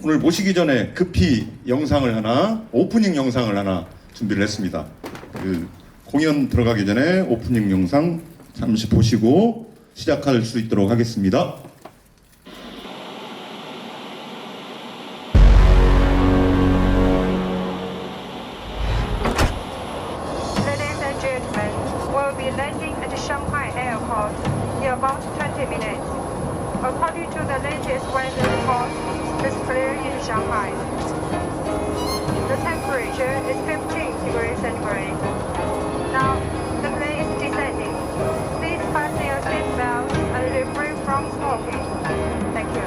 오늘 모시기 전에 급히 영상을 하나, 오프닝 영상을 하나 준비를 했습니다. 그 공연 들어가기 전에 오프닝 영상 잠시 보시고 시작할 수 있도록 하겠습니다. Ladies and gentlemen, we'll be landing at Shanghai Airport in about 20 minutes. According to the latest weather report, it's clear in Shanghai. The temperature is 15 degrees centigrade. Now, the plane is descending. Please fasten your seatbelts and refrain from smoking. Thank you.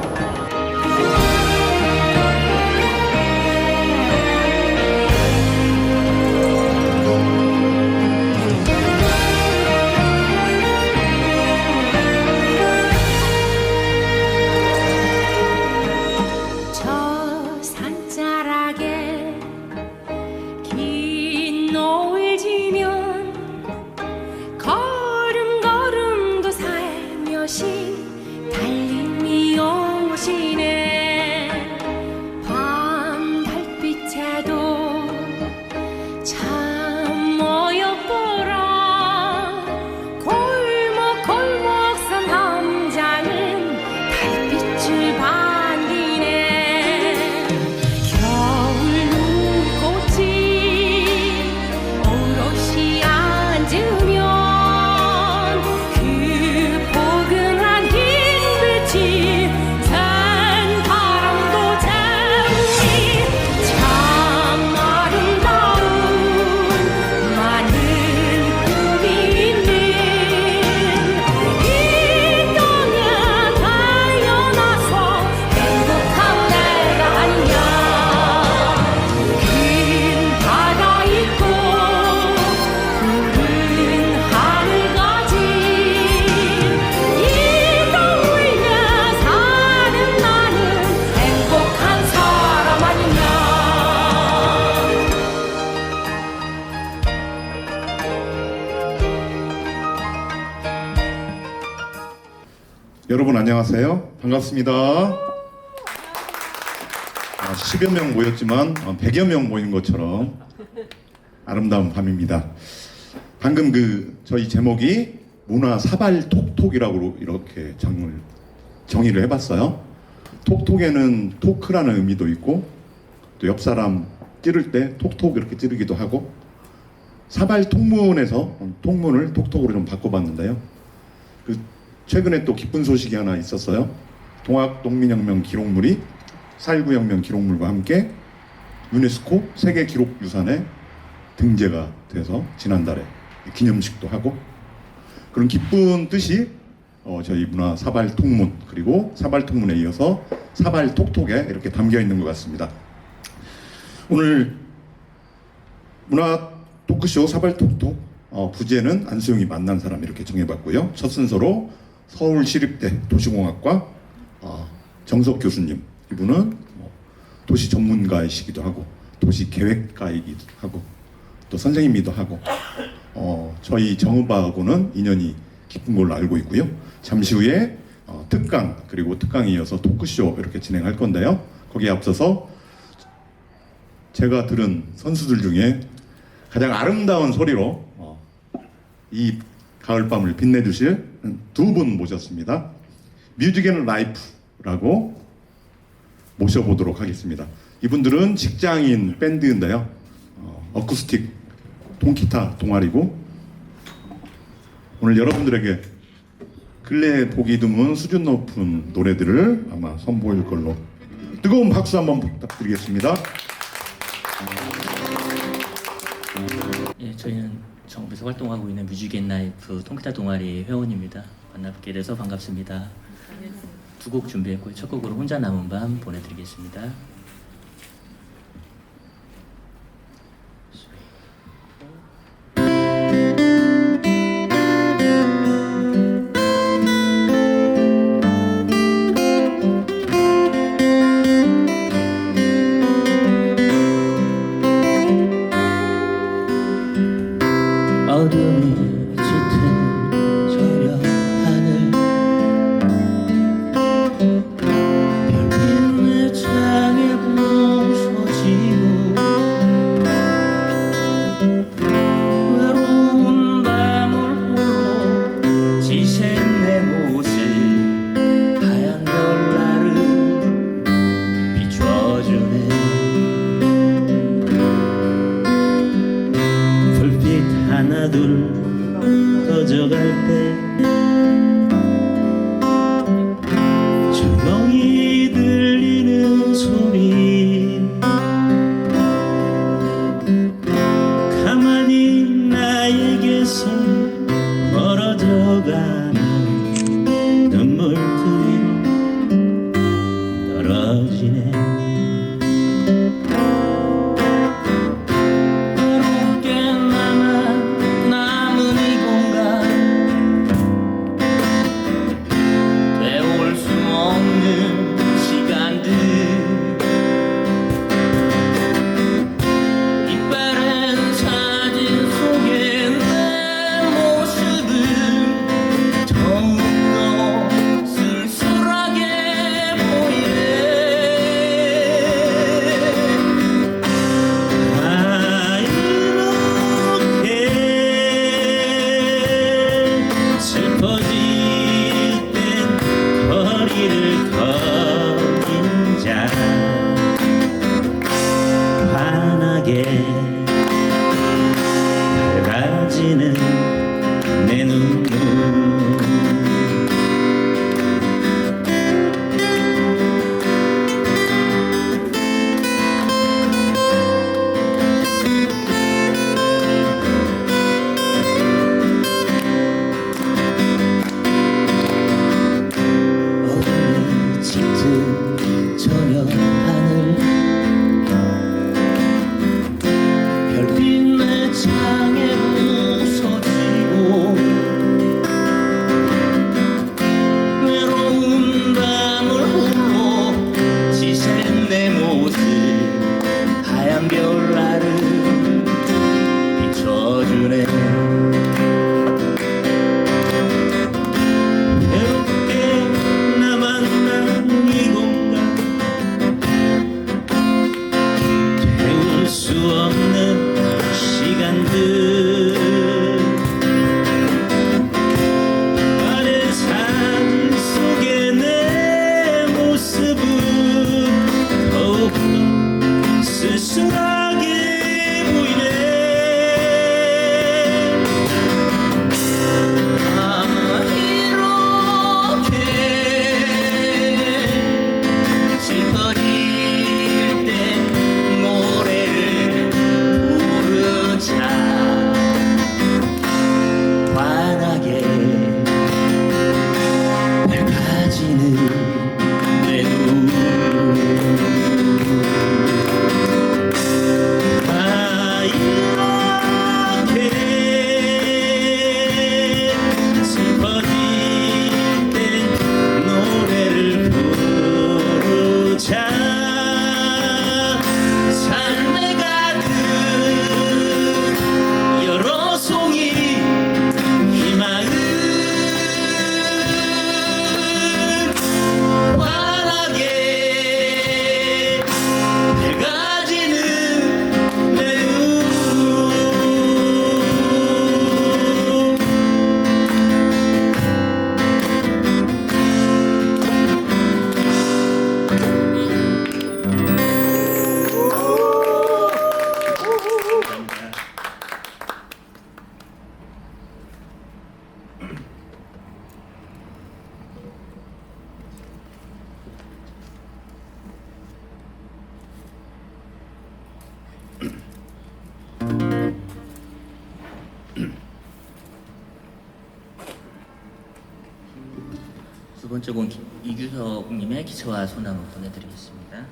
저 산자락에 긴 노을 지면 걸음걸음도 살며시 달림이 오시네. 밤 달빛에도 참 어여보라. 골목 산 함장은 달빛을 반기네. 겨울 눈꽃이 오롯이 앉으면 그 포근한 흰빛이 산바람도 잡으니 참 아름다운 많은 꿈이 있는 이 땅에 달려나서 행복한 내가 아니냐. 긴 바다 있고 푸른 하늘 가진 이 땅 위에 사는 나는 행복한 사람 아니냐. 여러분 안녕하세요. 반갑습니다. 10여 명 모였지만 100여 명 모인 것처럼 아름다운 밤입니다. 방금 저희 제목이 문화 사발 톡톡이라고 이렇게 정의를 해봤어요. 톡톡에는 토크라는 의미도 있고 또 옆 사람 찌를 때 톡톡 이렇게 찌르기도 하고 사발 통문에서 통문을 톡톡으로 좀 바꿔봤는데요. 최근에 또 기쁜 소식이 하나 있었어요. 동학독민혁명 기록물이 4.19 혁명 기록물과 함께 유네스코 세계기록유산에 등재가 돼서 지난달에 기념식도 하고 그런 기쁜 뜻이 저희 문화 사발통문 그리고 사발통문에 이어서 사발톡톡에 이렇게 담겨 있는 것 같습니다. 오늘 문화 토크쇼 사발톡톡 부제는 안수영이 만난 사람 이렇게 정해봤고요. 첫 순서로 서울시립대 도시공학과 정석 교수님, 이분은 도시 전문가이시기도 하고 도시계획가이기도 하고 또 선생님이기도 하고 저희 정읍하고는 인연이 깊은 걸로 알고 있고요. 잠시 후에 특강 그리고 특강에 이어서 토크쇼 이렇게 진행할 건데요. 거기에 앞서서 제가 들은 선수들 중에 가장 아름다운 소리로 이 가을밤을 빛내주실 두 분 모셨습니다. 뮤직 앤 라이프라고 모셔보도록 하겠습니다. 이분들은 직장인 밴드인데요. 어쿠스틱 통기타 동아리고 오늘 여러분들에게 근래에 보기 드문 수준 높은 노래들을 아마 선보일 걸로 뜨거운 박수 한번 부탁드리겠습니다. 예, 저희는 정부에서 활동하고 있는 뮤직 앤 라이프 통기타 동아리 회원입니다. 만나뵙게 돼서 반갑습니다. 두 곡 준비했고요. 첫 곡으로 혼자 남은 밤 보내드리겠습니다. 어둠이 짙은 저녁 하늘 별빛 창에 들어갈 때 조용히 들리는 소리 가만히 나에게서 멀어져가는 눈물들이 떨어지네. 외롭게 남은 이 공간 되올 수 없는 시간들 이빠른 사진 속에 내 모습은 더욱더 쓸쓸하게 보이네. 아 이렇게 슬퍼질 땐 거리를 걷자 환하게 밝아지는 내 눈물 어둠이 짙은 저녁 하늘 별빛 내 창에 부서지고 외로운 밤을 홀로 지샌 내 모습 하얀 별나를 비춰주네. 외롭게 나만 이 공간 태울 수 없는 시간들 나의 사진 속에 내 모습은 더욱더 쓸쓸하게 보이네. 아 이렇게 슬퍼질 때 노래를 부르자 환하게 밝아지는 내 눈. 아 이렇게 슬퍼질 때 노래를 부르자 삶에 가득 여러 송이 희망을 환하게 밝아지는 내 눈. 두 번째 곡 이규석님의 기차와 소나무 보내드리겠습니다.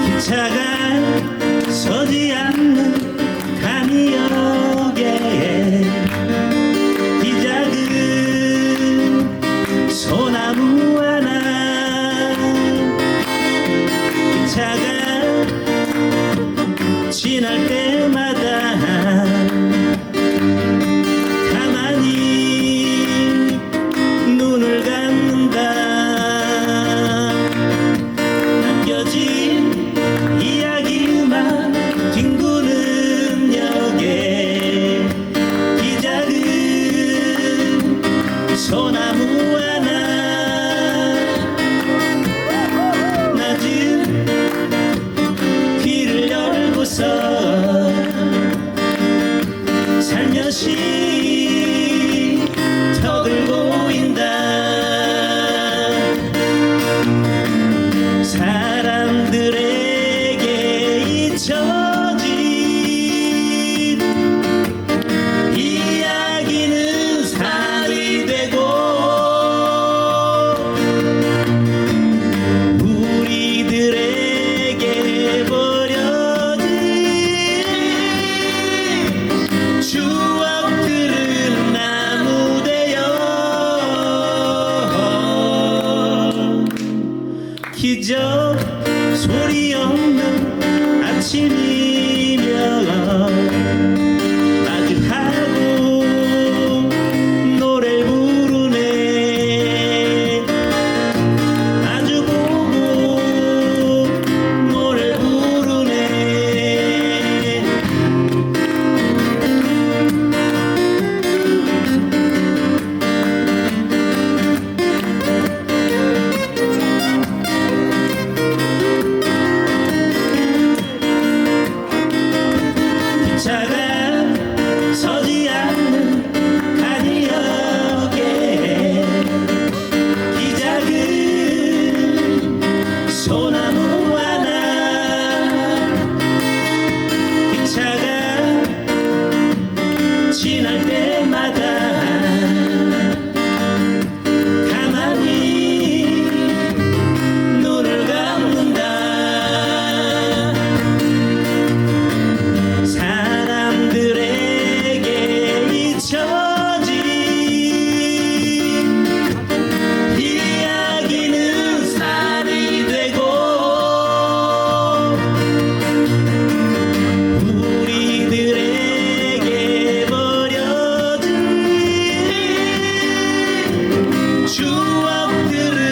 기차가 서지 않는 강역에 이 작은 소나무 하나 기적 소리 없는 아침이면 마주하고 노래 부르네 마주보고 노래 부르네 기차가 서지 않는 가디역에 기작은 소나무 하나 기차가 지날 때마다 가만히 눈을 감는다 사람들에게 잊혀진 이야기는 살이 되고 우리들에게 버려진 추억들은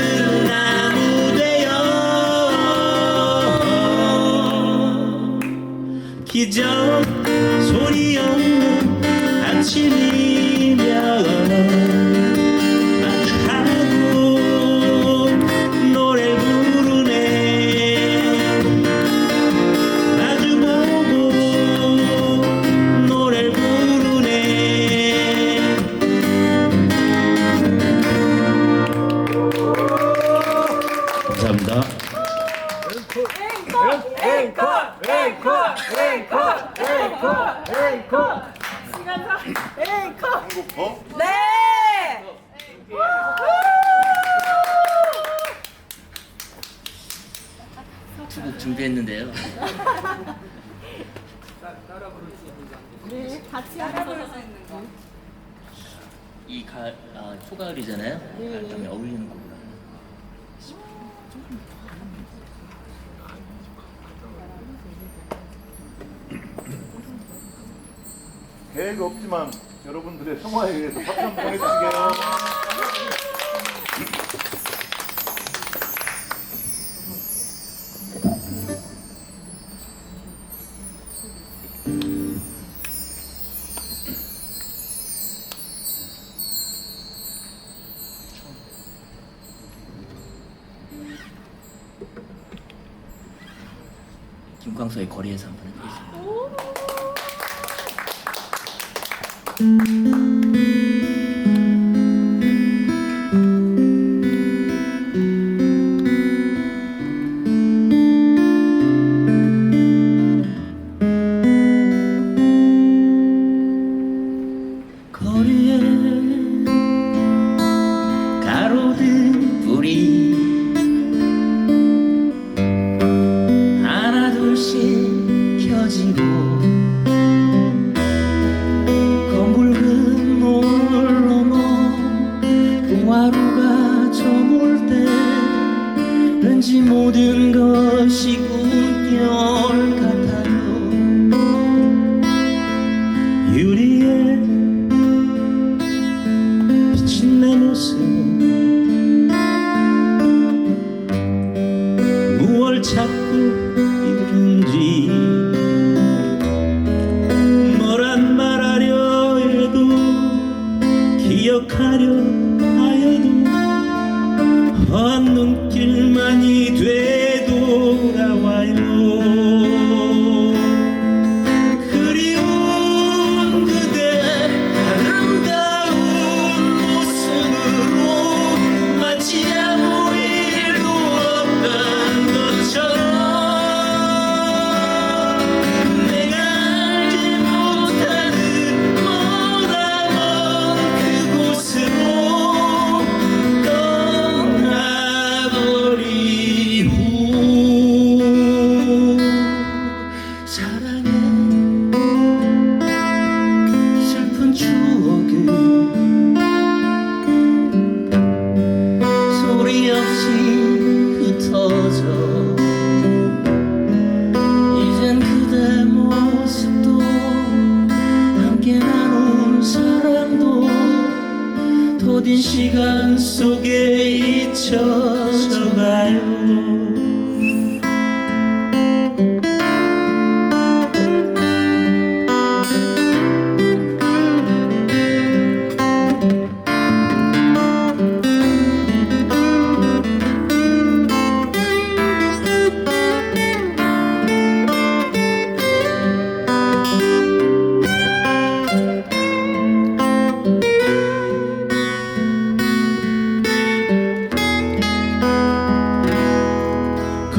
나무되어 기적 소리 없는 아침이면 마주하고 노래 부르네 마주보고 노래 부르네 감사합니다. 두 곡 준비했는데요. 초가을이잖아요. 가을밤에 어울리는 곡으로 하나. 계획 없지만 여러분들의 성화에 의해서 박수 한번 보내주시게요. 김광석의 거리에서 한번 해보겠습니다. 거리에 가로등 불이 하나 둘씩 켜지고 건물 그물 넘어 동화루가 저물 때 왠지 모든 것이 꿈결 같아요 유리에 비친 내 모습 무얼 찾고 있는지 뭐란 말하려 해도 기억하려 하여도 헛 눈길만이 되돌아와요 그리운 그대 아름다운 모습으로 마치 아무 일도 없던 것처럼 내가 알지 못하는 머나먼 그곳으로 떠나버린 후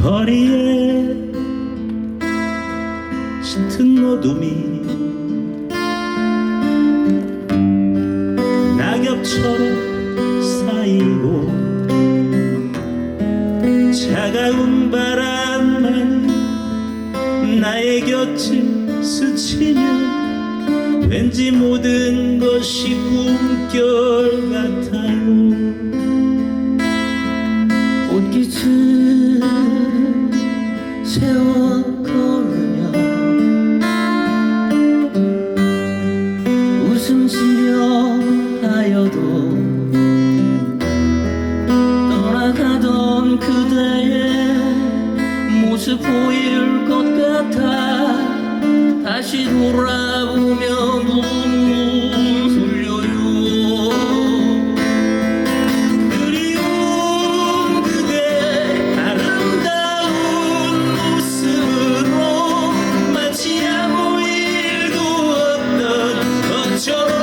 거리에 짙은 어둠이 낙엽처럼 쌓이고 차가운 바람만 나의 곁을 스치면 왠지 모든 것이 꿈결 같아요. 꽃깃을 세워 걸으며 웃음 지려 하여도 떠나가던 그대의 모습 보일 것 같아 다시 돌아보며 눈물 흘려요. 그리운 그대 아름다운 모습으로 마치 아무 일도 없던 것처럼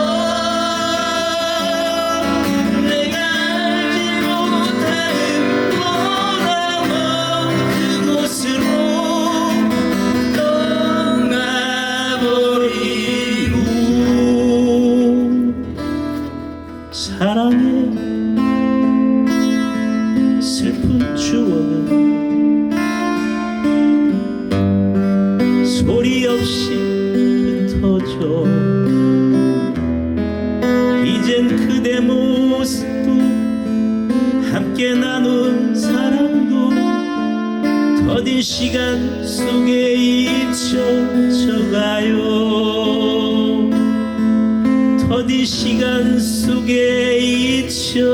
내가 알지 못하는 머나먼 그곳으로 떠나버리고 사랑의 슬픈 추억은 소리 없이 흩어져 이젠 그대 모습도 함께 나눈 사랑도 더딘 시간 속에 잊혀져가요. 더딘 시간 속에 잊혀져가요.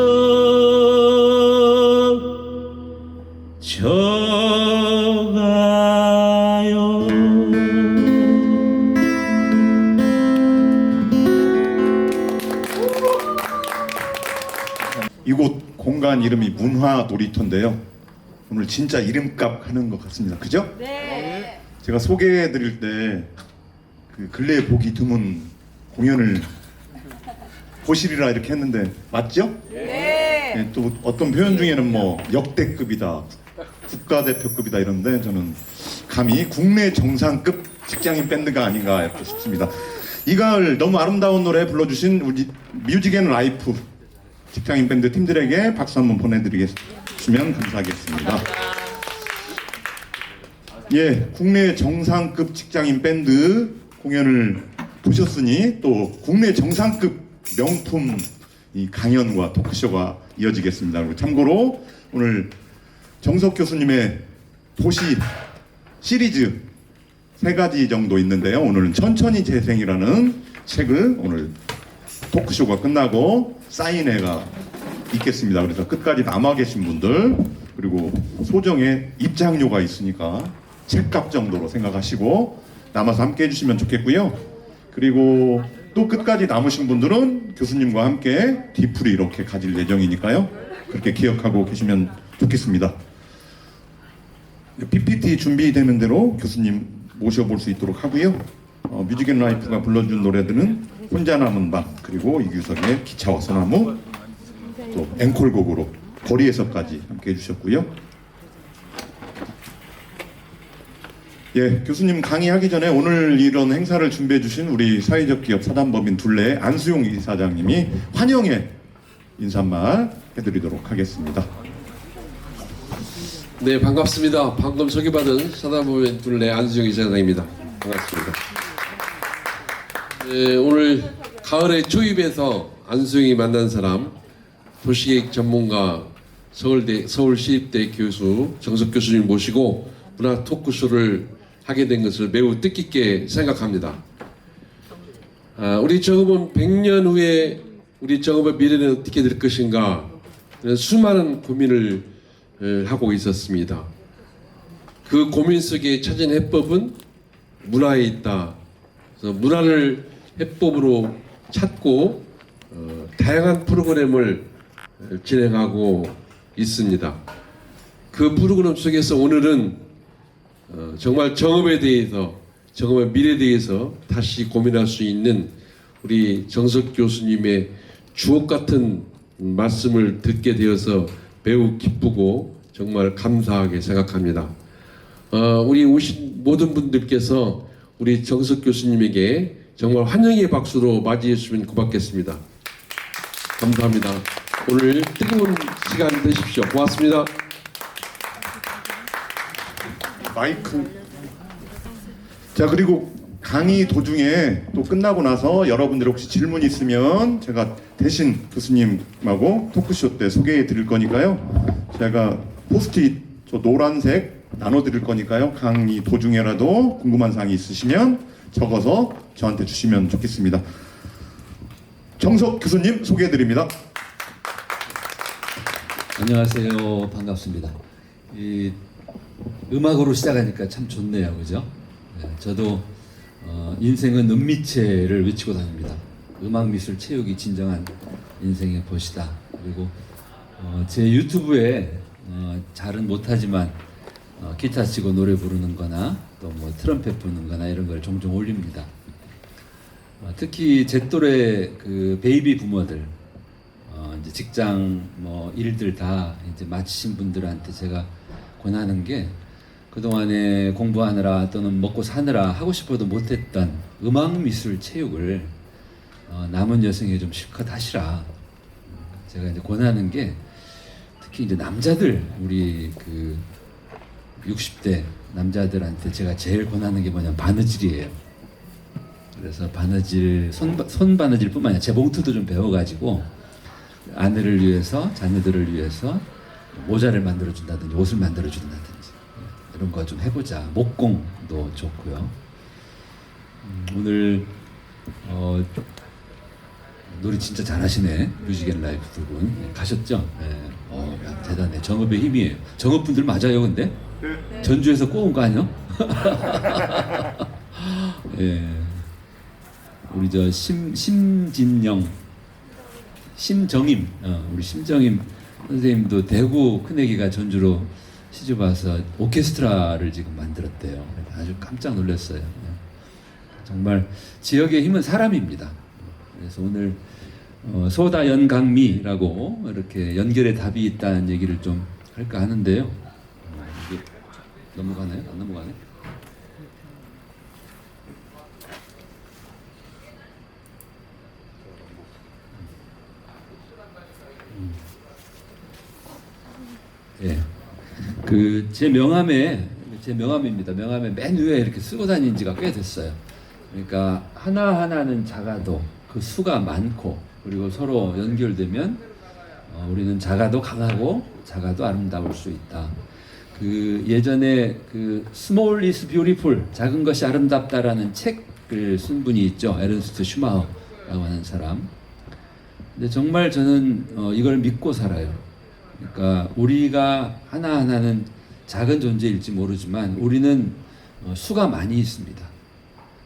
이곳 공간 이름이 문화 놀이터인데요. 오늘 진짜 이름값 하는 것 같습니다. 그죠? 네. 제가 소개해드릴 때 그 근래에 보기 드문 공연을 보시리라 이렇게 했는데 맞죠? 네. 또 어떤 표현 중에는 뭐 역대급이다, 국가대표급이다 이런데 저는 감히 국내 정상급 직장인 밴드가 아닌가 이렇게 싶습니다. 이 가을 너무 아름다운 노래 불러주신 우리 뮤직앤라이프 직장인 밴드 팀들에게 박수 한번 보내드리겠으면 감사하겠습니다. 예, 국내 정상급 직장인 밴드 공연을 보셨으니 또 국내 정상급 명품 이 강연과 토크쇼가 이어지겠습니다. 그리고 참고로 오늘 정석 교수님의 도시 시리즈 3가지 정도 있는데요. 오늘은 천천히 재생이라는 책을 오늘 토크쇼가 끝나고 사인회가 있겠습니다. 그래서 끝까지 남아 계신 분들 그리고 소정의 입장료가 있으니까 책값 정도로 생각하시고 남아서 함께 해주시면 좋겠고요. 그리고 또 끝까지 남으신 분들은 교수님과 함께 뒤풀이 이렇게 가질 예정이니까요. 그렇게 기억하고 계시면 좋겠습니다. PPT 준비되는 대로 교수님 모셔볼 수 있도록 하고요. 뮤직앤라이프가 불러준 노래들은 혼자 남은 밤 그리고 이규석의 기차와 소나무 또 앵콜곡으로 거리에서까지 함께 해주셨고요. 예, 교수님 강의하기 전에 오늘 이런 행사를 준비해 주신 우리 사회적 기업 사단법인 둘레 안수용 이사장님이 환영의 인사말 해드리도록 하겠습니다. 네, 반갑습니다. 방금 소개받은 사단법인 둘레 안수용 이사장입니다. 반갑습니다. 네, 오늘 가을의 초입에서 안수용이 만난 사람 도시계획 전문가 서울시립대 교수 정석 교수님 모시고 문화 토크쇼를 하게 된 것을 매우 뜻깊게 생각합니다. 우리 정읍은 100년 후에 우리 정읍의 미래는 어떻게 될 것인가 수많은 고민을 하고 있었습니다. 그 고민 속에 찾은 해법은 문화에 있다. 그래서 문화를 해법으로 찾고 다양한 프로그램을 진행하고 있습니다. 그 프로그램 속에서 오늘은 정말 정읍에 대해서 정읍의 미래에 대해서 다시 고민할 수 있는 우리 정석 교수님의 주옥 같은 말씀을 듣게 되어서 매우 기쁘고 정말 감사하게 생각합니다. 우리 오신 모든 분들께서 우리 정석 교수님에게 정말 환영의 박수로 맞이해 주시면 고맙겠습니다. 감사합니다. 오늘 뜨거운 시간 되십시오. 고맙습니다. 마이크. 자, 그리고 강의 도중에 또 끝나고 나서 여러분들 혹시 질문 있으면 제가 대신 교수님하고 토크쇼 때 소개해 드릴 거니까요. 제가 포스트잇 저 노란색 나눠 드릴 거니까요. 강의 도중에라도 궁금한 사항이 있으시면 적어서 저한테 주시면 좋겠습니다. 정석 교수님 소개해 드립니다. 안녕하세요. 반갑습니다. 이 음악으로 시작하니까 참 좋네요, 그죠? 네, 저도 인생은 은미체를 외치고 다닙니다. 음악, 미술, 체육이 진정한 인생의 벗이다. 그리고 제 유튜브에 잘은 못하지만 기타 치고 노래 부르는 거나 또 뭐 트럼펫 부는 거나 이런 걸 종종 올립니다. 특히 제 또래 그 베이비 부모들, 이제 직장 뭐 일들 다 이제 마치신 분들한테 제가 권하는 게 그동안에 공부하느라 또는 먹고 사느라 하고 싶어도 못했던 음악, 미술, 체육을 남은 여생에 좀 실컷 하시라. 제가 이제 권하는 게 특히 이제 남자들, 우리 그 60대 남자들한테 제가 제일 권하는 게 뭐냐면 바느질이에요. 그래서 바느질, 손 바느질 뿐만 아니라 재봉틀도 좀 배워가지고 아내를 위해서, 자녀들을 위해서 모자를 만들어준다든지 옷을 만들어준다든지 이런 거 좀 해보자. 목공도 좋고요. 오늘 노래 진짜 잘하시네. 뮤직앤라이프 두 분 가셨죠? 네. 야, 대단해. 정읍의 힘이에요. 정읍분들 맞아요, 근데? 네. 전주에서 꼬은 거 아니요? 예. 우리 저 심진영, 심정임, 우리 심정임 선생님도 대구 큰애기가 전주로 시집 와서 오케스트라를 지금 만들었대요. 아주 깜짝 놀랐어요. 정말 지역의 힘은 사람입니다. 그래서 오늘 소다연강미라고 이렇게 연결의 답이 있다는 얘기를 좀 할까 하는데요. 이게 넘어가나요? 안 넘어가네? 예. 그 제 명함입니다. 명함에 맨 위에 이렇게 쓰고 다닌 지가 꽤 됐어요. 그러니까 하나하나는 작아도 그 수가 많고 그리고 서로 연결되면 우리는 작아도 강하고 작아도 아름다울 수 있다. 그 예전에 그 Small is Beautiful, 작은 것이 아름답다라는 책을 쓴 분이 있죠. 에른스트 슈마허라고 하는 사람. 근데 정말 저는 이걸 믿고 살아요. 그러니까 우리가 하나하나는 작은 존재일지 모르지만 우리는 수가 많이 있습니다.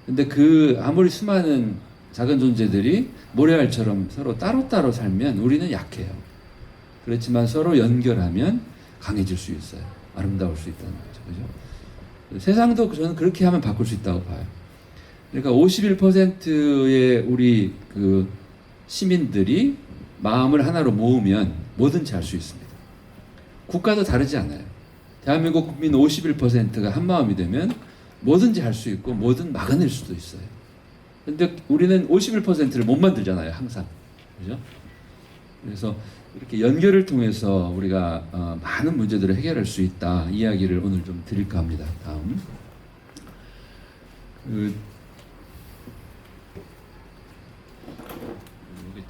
근데 그 아무리 수많은 작은 존재들이 모래알처럼 서로 따로따로 살면 우리는 약해요. 그렇지만 서로 연결하면 강해질 수 있어요. 아름다울 수 있다는 거죠. 그죠? 세상도 저는 그렇게 하면 바꿀 수 있다고 봐요. 그러니까 51%의 우리 그 시민들이 마음을 하나로 모으면 뭐든지 할 수 있습니다. 국가도 다르지 않아요. 대한민국 국민 51%가 한 마음이 되면 뭐든지 할 수 있고 뭐든 막아낼 수도 있어요. 근데 우리는 51%를 못 만들잖아요, 항상. 그죠? 그래서 이렇게 연결을 통해서 우리가 많은 문제들을 해결할 수 있다. 이야기를 오늘 좀 드릴까 합니다. 다음. 이게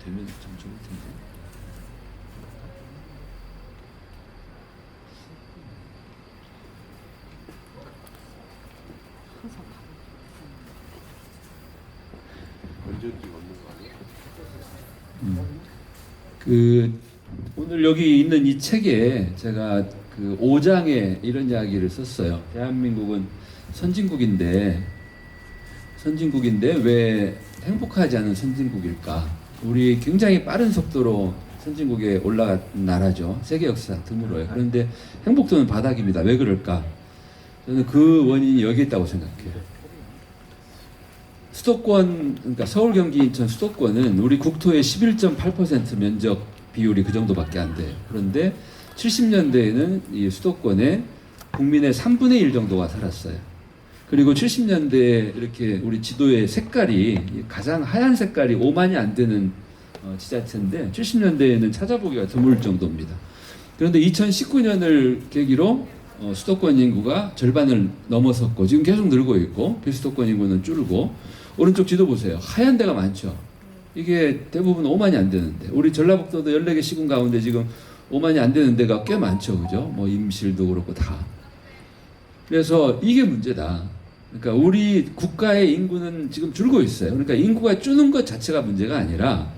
되면 참 좋을 텐데. 그 오늘 여기 있는 이 책에 제가 그 5장에 이런 이야기를 썼어요. 대한민국은 선진국인데 왜 행복하지 않은 선진국일까? 우리 굉장히 빠른 속도로 선진국에 올라간 나라죠. 세계 역사 드물어요. 그런데 행복도는 바닥입니다. 왜 그럴까? 저는 그 원인이 여기 있다고 생각해요. 수도권, 그러니까 서울, 경기, 인천 수도권은 우리 국토의 11.8% 면적 비율이 그 정도밖에 안 돼요. 그런데 70년대에는 이 수도권에 국민의 3분의 1 정도가 살았어요. 그리고 70년대에 이렇게 우리 지도의 색깔이 가장 하얀 색깔이 5만이 안 되는 지자체인데 70년대에는 찾아보기가 드물 정도입니다. 그런데 2019년을 계기로 수도권 인구가 절반을 넘어섰고 지금 계속 늘고 있고 비수도권 인구는 줄고 오른쪽 지도 보세요. 하얀 데가 많죠. 이게 대부분 5만이 안 되는데 우리 전라북도도 14개 시군 가운데 지금 5만이 안 되는 데가 꽤 많죠. 그죠? 뭐 임실도 그렇고 다. 그래서 이게 문제다. 그러니까 우리 국가의 인구는 지금 줄고 있어요. 그러니까 인구가 주는 것 자체가 문제가 아니라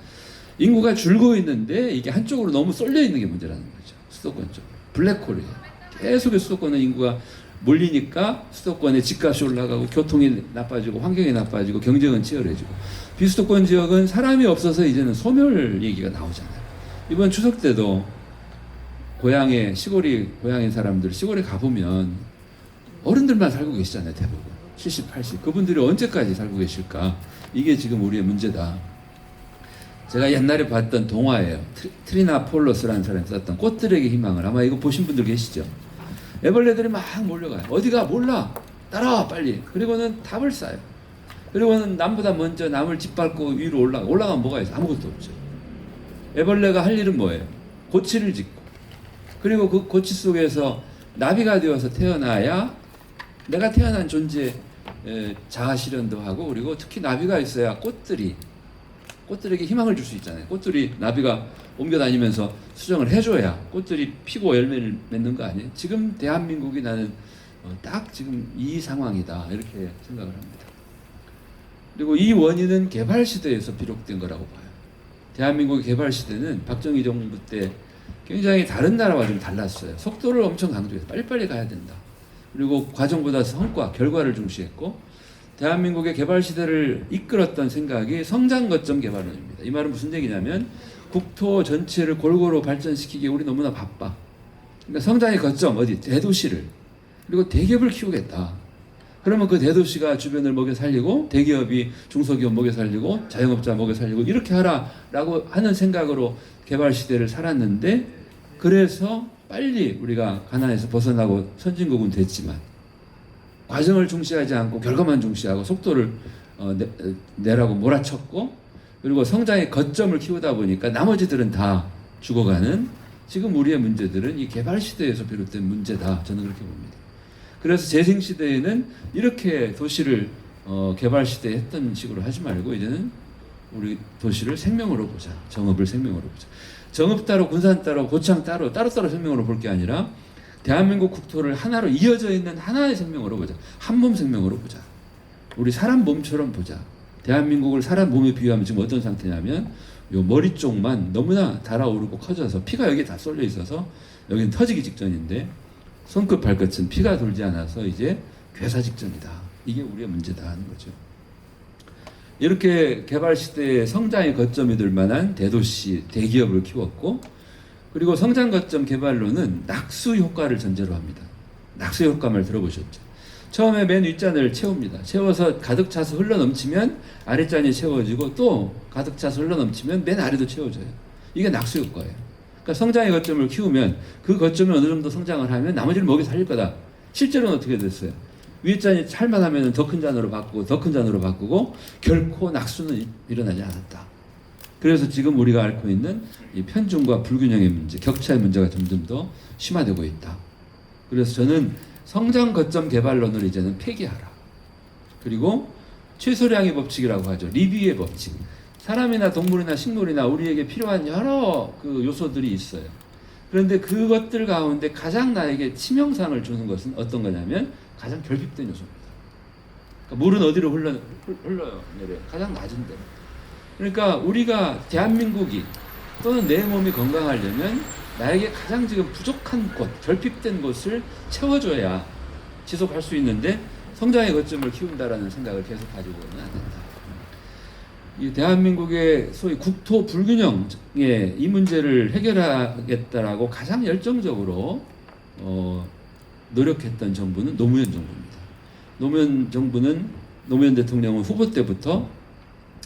인구가 줄고 있는데 이게 한쪽으로 너무 쏠려 있는 게 문제라는 거죠. 수도권 쪽. 블랙홀이에요. 계속 수도권은 인구가 몰리니까 수도권의 집값이 올라가고 교통이 나빠지고 환경이 나빠지고 경쟁은 치열해지고 비수도권 지역은 사람이 없어서 이제는 소멸 얘기가 나오잖아요. 이번 추석 때도 고향에 고향인 사람들 시골에 가보면 어른들만 살고 계시잖아요. 대부분 70, 80 그분들이 언제까지 살고 계실까? 이게 지금 우리의 문제다. 제가 옛날에 봤던 동화예요. 트리나 폴로스라는 사람이 썼던 꽃들에게 희망을. 아마 이거 보신 분들 계시죠? 애벌레들이 막 몰려가요. 어디가 몰라. 따라와 빨리. 그리고는 답을 쌓아요. 그리고는 남보다 먼저 남을 짓밟고 위로 올라가면 뭐가 있어? 아무것도 없죠. 애벌레가 할 일은 뭐예요? 고치를 짓고 그리고 그 고치 속에서 나비가 되어서 태어나야 내가 태어난 존재 자아 실현도 하고 그리고 특히 나비가 있어야 꽃들에게 희망을 줄 수 있잖아요. 꽃들이 나비가 옮겨 다니면서 수정을 해줘야 꽃들이 피고 열매를 맺는 거 아니에요? 지금 대한민국이 나는 딱 지금 이 상황이다 이렇게 생각을 합니다. 그리고 이 원인은 개발 시대에서 비롯된 거라고 봐요. 대한민국의 개발 시대는 박정희 정부 때 굉장히 다른 나라와 좀 달랐어요. 속도를 엄청 강조해서 빨리빨리 가야 된다. 그리고 과정보다 성과, 결과를 중시했고 대한민국의 개발 시대를 이끌었던 생각이 성장 거점 개발론입니다. 이 말은 무슨 얘기냐면 국토 전체를 골고루 발전시키기에 우리 너무나 바빠. 그러니까 성장의 거점 어디? 대도시를 그리고 대기업을 키우겠다. 그러면 그 대도시가 주변을 먹여 살리고 대기업이 중소기업 먹여 살리고 자영업자 먹여 살리고 이렇게 하라라고 하는 생각으로 개발 시대를 살았는데 그래서 빨리 우리가 가난에서 벗어나고 선진국은 됐지만 과정을 중시하지 않고 결과만 중시하고 속도를 내라고 몰아쳤고 그리고 성장의 거점을 키우다 보니까 나머지들은 다 죽어가는 지금 우리의 문제들은 이 개발 시대에서 비롯된 문제다. 저는 그렇게 봅니다. 그래서 재생 시대에는 이렇게 도시를 개발 시대에 했던 식으로 하지 말고 이제는 우리 도시를 생명으로 보자. 정읍을 생명으로 보자. 정읍 따로 군산 따로 고창 따로 생명으로 볼 게 아니라 대한민국 국토를 하나로 이어져 있는 하나의 생명으로 보자. 한 몸 생명으로 보자. 우리 사람 몸처럼 보자. 대한민국을 사람 몸에 비유하면 지금 어떤 상태냐면 요 머리 쪽만 너무나 달아오르고 커져서 피가 여기에 다 쏠려 있어서 여기는 터지기 직전인데 손끝 발끝은 피가 돌지 않아서 이제 괴사 직전이다. 이게 우리의 문제다 하는 거죠. 이렇게 개발 시대의 성장의 거점이 될 만한 대도시, 대기업을 키웠고 그리고 성장 거점 개발로는 낙수 효과를 전제로 합니다. 낙수 효과 말 들어보셨죠? 처음에 맨 윗잔을 채웁니다. 채워서 가득 차서 흘러 넘치면 아랫잔이 채워지고 또 가득 차서 흘러 넘치면 맨 아래도 채워져요. 이게 낙수 효과예요. 그러니까 성장의 거점을 키우면 그 거점이 어느 정도 성장을 하면 나머지를 먹여 살릴 거다. 실제로는 어떻게 됐어요? 위에 잔이 찰만하면 더 큰 잔으로 바꾸고 더 큰 잔으로 바꾸고 결코 낙수는 일어나지 않았다. 그래서 지금 우리가 앓고 있는 이 편중과 불균형의 문제, 격차의 문제가 점점 더 심화되고 있다. 그래서 저는 성장 거점 개발론을 이제는 폐기하라. 그리고 최소량의 법칙이라고 하죠. 리비의 법칙. 사람이나 동물이나 식물이나 우리에게 필요한 여러 그 요소들이 있어요. 그런데 그것들 가운데 가장 나에게 치명상을 주는 것은 어떤 거냐면 가장 결핍된 요소입니다. 그러니까 물은 어디로 흘러요? 내려요. 가장 낮은 데. 그러니까 우리가 대한민국이 또는 내 몸이 건강하려면 나에게 가장 지금 부족한 곳, 결핍된 곳을 채워줘야 지속할 수 있는데 성장의 거점을 키운다라는 생각을 계속 가지고는 안 된다. 이 대한민국의 소위 국토 불균형의 이 문제를 해결하겠다라고 가장 열정적으로 노력했던 정부는 노무현 정부입니다. 노무현 대통령은 후보 때부터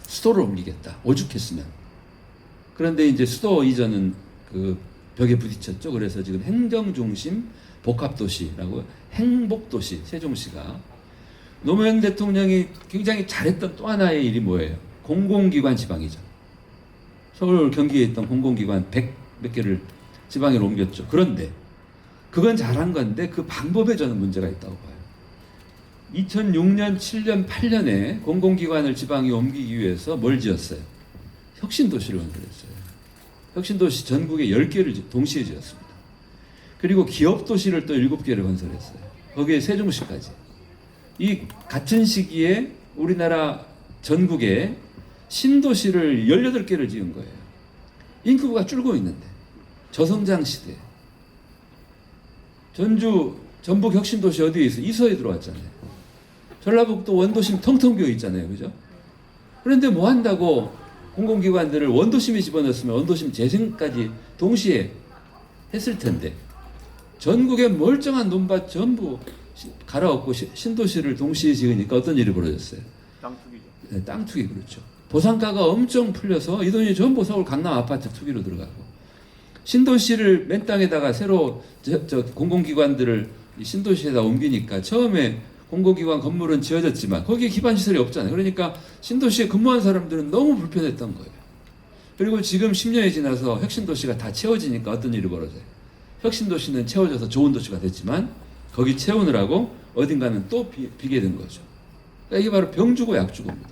수도를 옮기겠다. 오죽했으면. 그런데 이제 수도 이전은 그 벽에 부딪혔죠. 그래서 지금 행정중심 복합도시라고 행복도시 세종시가 노무현 대통령이 굉장히 잘했던 또 하나의 일이 뭐예요? 공공기관 지방이죠. 서울 경기에 있던 공공기관 100 몇 개를 지방으로 옮겼죠. 그런데 그건 잘한 건데 그 방법에 저는 문제가 있다고 봐요. 2006년, 7년, 8년에 공공기관을 지방에 옮기기 위해서 뭘 지었어요? 혁신도시를 건설했어요. 혁신도시 전국에 10개를 동시에 지었습니다. 그리고 기업도시를 또 7개를 건설했어요. 거기에 세종시까지. 이 같은 시기에 우리나라 전국에 신도시를 18개를 지은 거예요. 인구가 줄고 있는데 저성장 시대. 전주 전북 혁신도시 어디에 있어? 이서에 들어왔잖아요. 전라북도 원도심 텅텅 비어 있잖아요. 그죠? 그런데 뭐 한다고 공공기관들을 원도심에 집어넣었으면 원도심 재생까지 동시에 했을 텐데 전국의 멀쩡한 논밭 전부 갈아엎고 신도시를 동시에 지으니까 어떤 일이 벌어졌어요? 땅 투기죠. 네, 땅 투기 그렇죠. 보상가가 엄청 풀려서 이 돈이 전부 서울 강남 아파트 투기로 들어가고 신도시를 맨 땅에다가 새로 저 공공기관들을 이 신도시에다 옮기니까 처음에 공공기관 건물은 지어졌지만 거기에 기반 시설이 없잖아요. 그러니까 신도시에 근무한 사람들은 너무 불편했던 거예요. 그리고 지금 10년이 지나서 혁신도시가 다 채워지니까 어떤 일이 벌어져요? 혁신도시는 채워져서 좋은 도시가 됐지만 거기 채우느라고 어딘가는 또 비게 된 거죠. 그러니까 이게 바로 병 주고 약 주고입니다.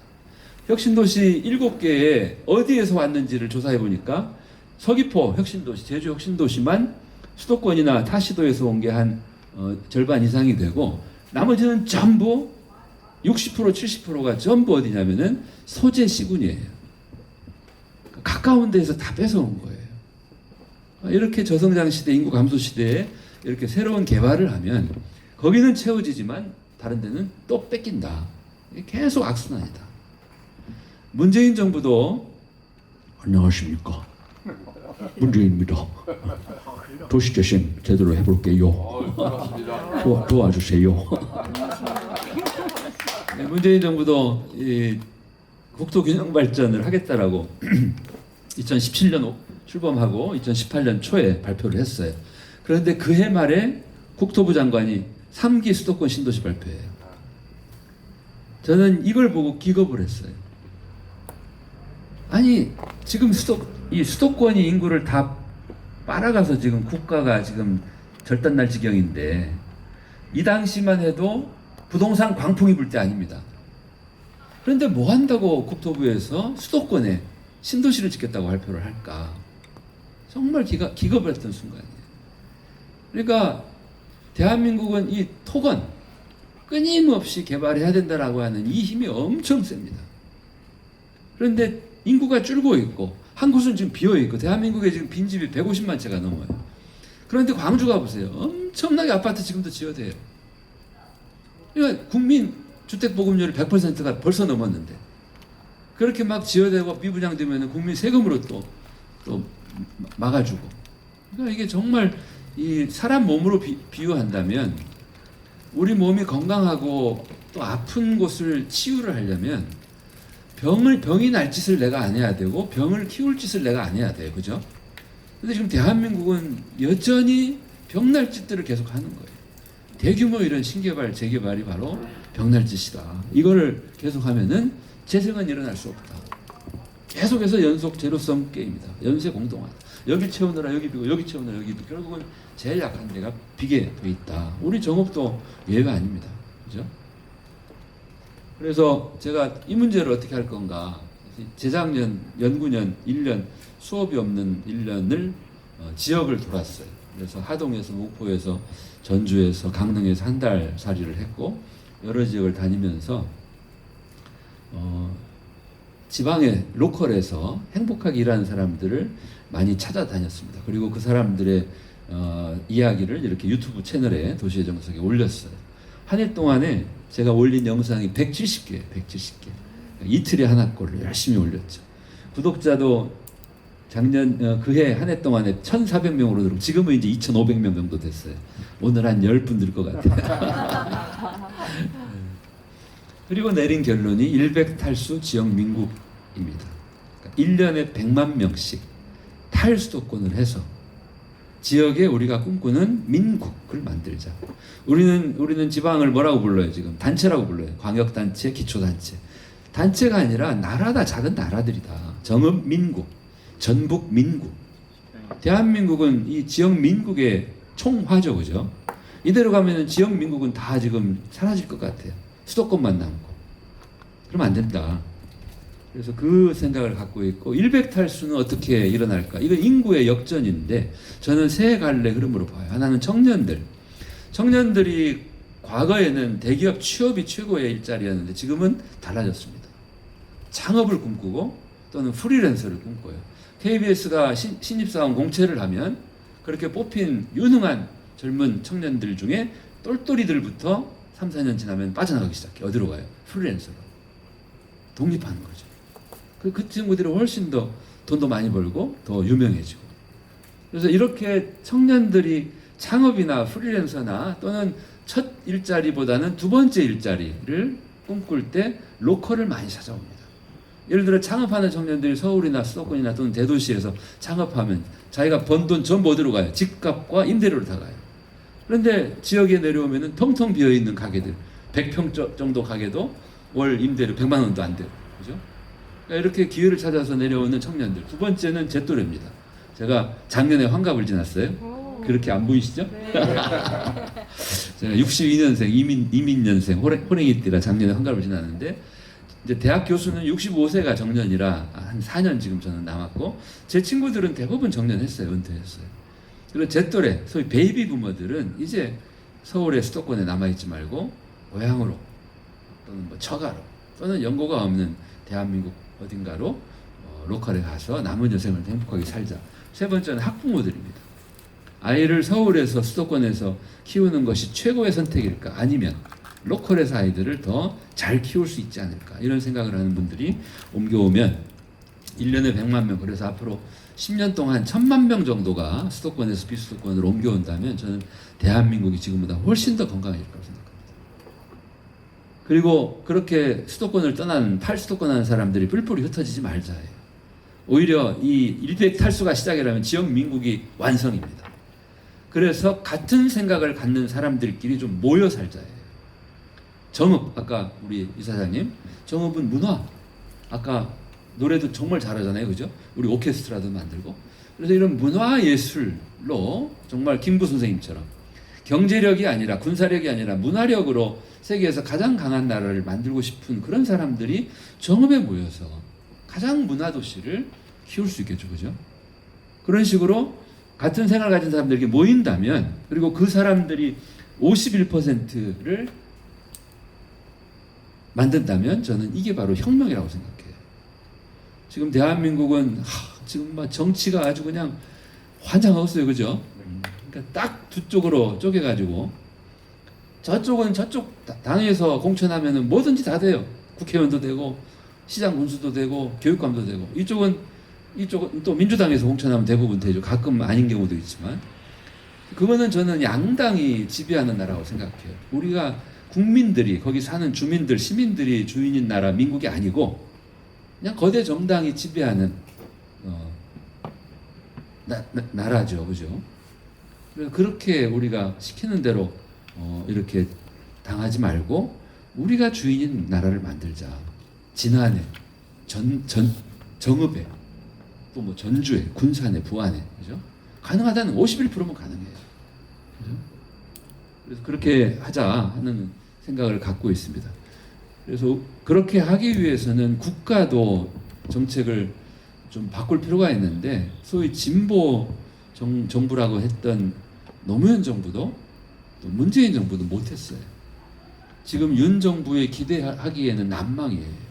혁신도시 7개에 어디에서 왔는지를 조사해 보니까 서귀포 혁신도시, 제주 혁신도시만 수도권이나 타시도에서 온 게 한 절반 이상이 되고 나머지는 전부 60% 70%가 전부 어디냐면은 소재 시군이에요. 가까운 데에서 다 뺏어온 거예요. 이렇게 저성장 시대, 인구 감소 시대에 이렇게 새로운 개발을 하면 거기는 채워지지만 다른 데는 또 뺏긴다. 계속 악순환이다. 문재인 정부도 안녕하십니까. 문재인입니다. 도시재생 제대로 해볼게요. 도와주세요. 네, 문재인 정부도 이 국토균형 발전을 하겠다라고 2017년 출범하고 2018년 초에 발표를 했어요. 그런데 그해 말에 국토부 장관이 3기 수도권 신도시 발표해요. 저는 이걸 보고 기겁을 했어요. 아니 지금 이 수도권이 인구를 다 빨아가서 지금 국가가 지금 절단날 지경인데 이 당시만 해도 부동산 광풍이 불 때 아닙니다. 그런데 뭐 한다고 국토부에서 수도권에 신도시를 짓겠다고 발표를 할까? 정말 기겁을 했던 순간이에요. 그러니까 대한민국은 이 토건 끊임없이 개발해야 된다라고 하는 이 힘이 엄청 셉니다. 그런데 인구가 줄고 있고 한 곳은 지금 비어 있고 대한민국에 지금 빈집이 150만 채가 넘어요. 그런데 광주 가보세요. 엄청나게 아파트 지금도 지어대요. 그러니까 국민 주택 보급률이 100%가 벌써 넘었는데 그렇게 막 지어대고 미분양되면 국민 세금으로 또 막아주고. 그러니까 이게 정말 이 사람 몸으로 비유한다면 우리 몸이 건강하고 또 아픈 곳을 치유를 하려면 병이 날 짓을 내가 안 해야 되고 병을 키울 짓을 내가 안 해야 돼요. 그죠? 근데 지금 대한민국은 여전히 병날 짓들을 계속 하는 거예요. 대규모 이런 신개발, 재개발이 바로 병날 짓이다. 이거를 계속하면은 재생은 일어날 수 없다. 계속해서 연속 제로섬 게임이다. 연쇄 공동화다. 여기 채우느라 여기 비고 여기 채우느라 여기 비고 결국은 제일 약한 데가 비게 돼 있다. 우리 정읍도 예외 아닙니다. 그죠? 그래서 제가 이 문제를 어떻게 할 건가 재작년 연구년 1년 수업이 없는 1년을 지역을 돌았어요. 그래서 하동에서 목포에서 전주에서 강릉에서 한 달 살이를 했고 여러 지역을 다니면서 지방의 로컬에서 행복하게 일하는 사람들을 많이 찾아다녔습니다. 그리고 그 사람들의 이야기를 이렇게 유튜브 채널에 도시의 정석에 올렸어요. 한 해 동안에 제가 올린 영상이 170개. 이틀에 하나꼴을 열심히 올렸죠. 구독자도 작년 그해 한 해 동안에 1,400명으로 들고 지금은 이제 2,500명 정도 됐어요. 오늘 한 10분 들 것 같아요. 그리고 내린 결론이 100탈수 지역 민국입니다. 그러니까 1년에 100만 명씩 탈수도권을 해서 지역에 우리가 꿈꾸는 민국을 만들자. 우리는 지방을 뭐라고 불러요? 지금 단체라고 불러요. 광역단체, 기초단체. 단체가 아니라 나라다. 작은 나라들이다. 정읍민국, 전북민국. 대한민국은 이 지역민국의 총화죠, 그죠? 이대로 가면 지역민국은 다 지금 사라질 것 같아요. 수도권만 남고. 그러면 안 된다. 그래서 그 생각을 갖고 있고, 일백탈수는 어떻게 일어날까? 이건 인구의 역전인데 저는 세 갈래 흐름으로 봐요. 하나는 청년들이 과거에는 대기업 취업이 최고의 일자리였는데 지금은 달라졌습니다. 창업을 꿈꾸고 또는 프리랜서를 꿈꿔요. KBS가 신입사원 공채를 하면 그렇게 뽑힌 유능한 젊은 청년들 중에 똘똘이들부터 3, 4년 지나면 빠져나가기 시작해. 어디로 가요? 프리랜서로. 독립하는 거죠. 그 친구들이 훨씬 더 돈도 많이 벌고 더 유명해지고. 그래서 이렇게 청년들이 창업이나 프리랜서나 또는 첫 일자리보다는 두 번째 일자리를 꿈꿀 때 로컬을 많이 찾아옵니다. 예를 들어 창업하는 청년들이 서울이나 수도권이나 또는 대도시에서 창업하면 자기가 번 돈 전부 어디로 가요? 집값과 임대료로 다 가요. 그런데 지역에 내려오면 텅텅 비어있는 가게들, 100평 정도 가게도 월 임대료 100만 원도 안 돼요. 그죠? 그러니까 이렇게 기회를 찾아서 내려오는 청년들. 두 번째는 제 또래입니다. 제가 작년에 환갑을 지났어요. 그렇게 안 보이시죠? 제가 62년생, 이민년생, 호랭이띠라 작년에 환갑을 지났는데, 이제 대학 교수는 65세가 정년이라 한 4년 지금 저는 남았고, 제 친구들은 대부분 정년했어요. 은퇴했어요. 그리고 제 또래, 소위 베이비 부머들은 이제 서울의 수도권에 남아있지 말고 고향으로 또는 뭐 처가로 또는 연고가 없는 대한민국 어딘가로 로컬에 가서 남은 여생을 행복하게 살자. 세 번째는 학부모들입니다. 아이를 서울에서 수도권에서 키우는 것이 최고의 선택일까? 아니면 로컬에서 아이들을 더 잘 키울 수 있지 않을까? 이런 생각을 하는 분들이 옮겨오면 1년에 100만 명, 그래서 앞으로 10년 동안 1000만 명 정도가 수도권에서 비수도권으로 옮겨온다면 저는 대한민국이 지금보다 훨씬 더 건강해질 거라고 생각합니다. 그리고 그렇게 수도권을 떠나는 탈수도권 하는 사람들이 뿔뿔이 흩어지지 말자예요. 오히려 이 일백탈수가 시작이라면 지역민국이 완성입니다. 그래서 같은 생각을 갖는 사람들끼리 좀 모여 살자예요. 정읍, 아까 우리 이사장님, 정읍은 문화, 아까 노래도 정말 잘하잖아요, 그죠? 우리 오케스트라도 만들고. 그래서 이런 문화예술로 정말 김구 선생님처럼 경제력이 아니라 군사력이 아니라 문화력으로 세계에서 가장 강한 나라를 만들고 싶은 그런 사람들이 정읍에 모여서 가장 문화도시를 키울 수 있겠죠, 그죠? 그런 식으로 같은 생각을 가진 사람들에게 모인다면, 그리고 그 사람들이 51%를 만든다면 저는 이게 바로 혁명이라고 생각해요. 지금 대한민국은 지금 막 정치가 아주 그냥 환장하겠어요, 그죠? 그러니까 딱 두 쪽으로 쪼개가지고 저쪽은 저쪽 당에서 공천하면은 뭐든지 다 돼요. 국회의원도 되고 시장 군수도 되고 교육감도 되고, 이쪽은 또 민주당에서 공천하면 대부분 되죠. 가끔 아닌 경우도 있지만, 그거는 저는 양당이 지배하는 나라라고 생각해요. 우리가 국민들이, 거기 사는 주민들, 시민들이 주인인 나라, 민국이 아니고 그냥 거대 정당이 지배하는 나라죠, 그죠? 그래서 그렇게 우리가 시키는 대로 이렇게 당하지 말고 우리가 주인인 나라를 만들자. 진안에, 정읍에, 또 뭐 전주에, 군산에, 부안에, 그죠? 가능하다는 51%면 가능해요. 그죠? 그래서 그렇게 하자 하는 생각을 갖고 있습니다. 그래서 그렇게 하기 위해서는 국가도 정책을 좀 바꿀 필요가 있는데, 소위 진보 정부라고 했던 노무현 정부도 또 문재인 정부도 못했어요. 지금 윤 정부에 기대하기에는 난망이에요.